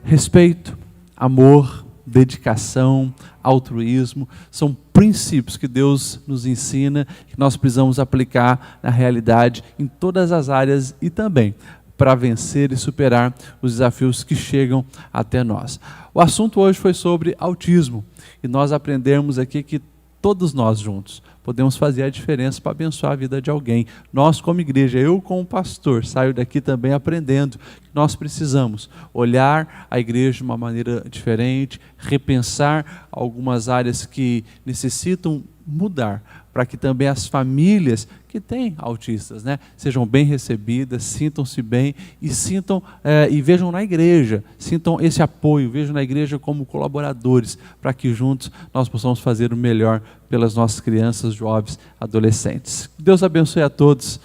respeito, amor, dedicação, altruísmo, são princípios que Deus nos ensina, que nós precisamos aplicar na realidade em todas as áreas e também para vencer e superar os desafios que chegam até nós. O assunto hoje foi sobre autismo e nós aprendemos aqui que todos nós juntos podemos fazer a diferença para abençoar a vida de alguém. Nós, como igreja, eu como pastor, saio daqui também aprendendo que nós precisamos olhar a igreja de uma maneira diferente, repensar algumas áreas que necessitam mudar, para que também as famílias que têm autistas, né, sejam bem recebidas, sintam-se bem e e vejam na igreja, sintam esse apoio, vejam na igreja como colaboradores, para que juntos nós possamos fazer o melhor pelas nossas crianças, jovens, adolescentes. Deus abençoe a todos.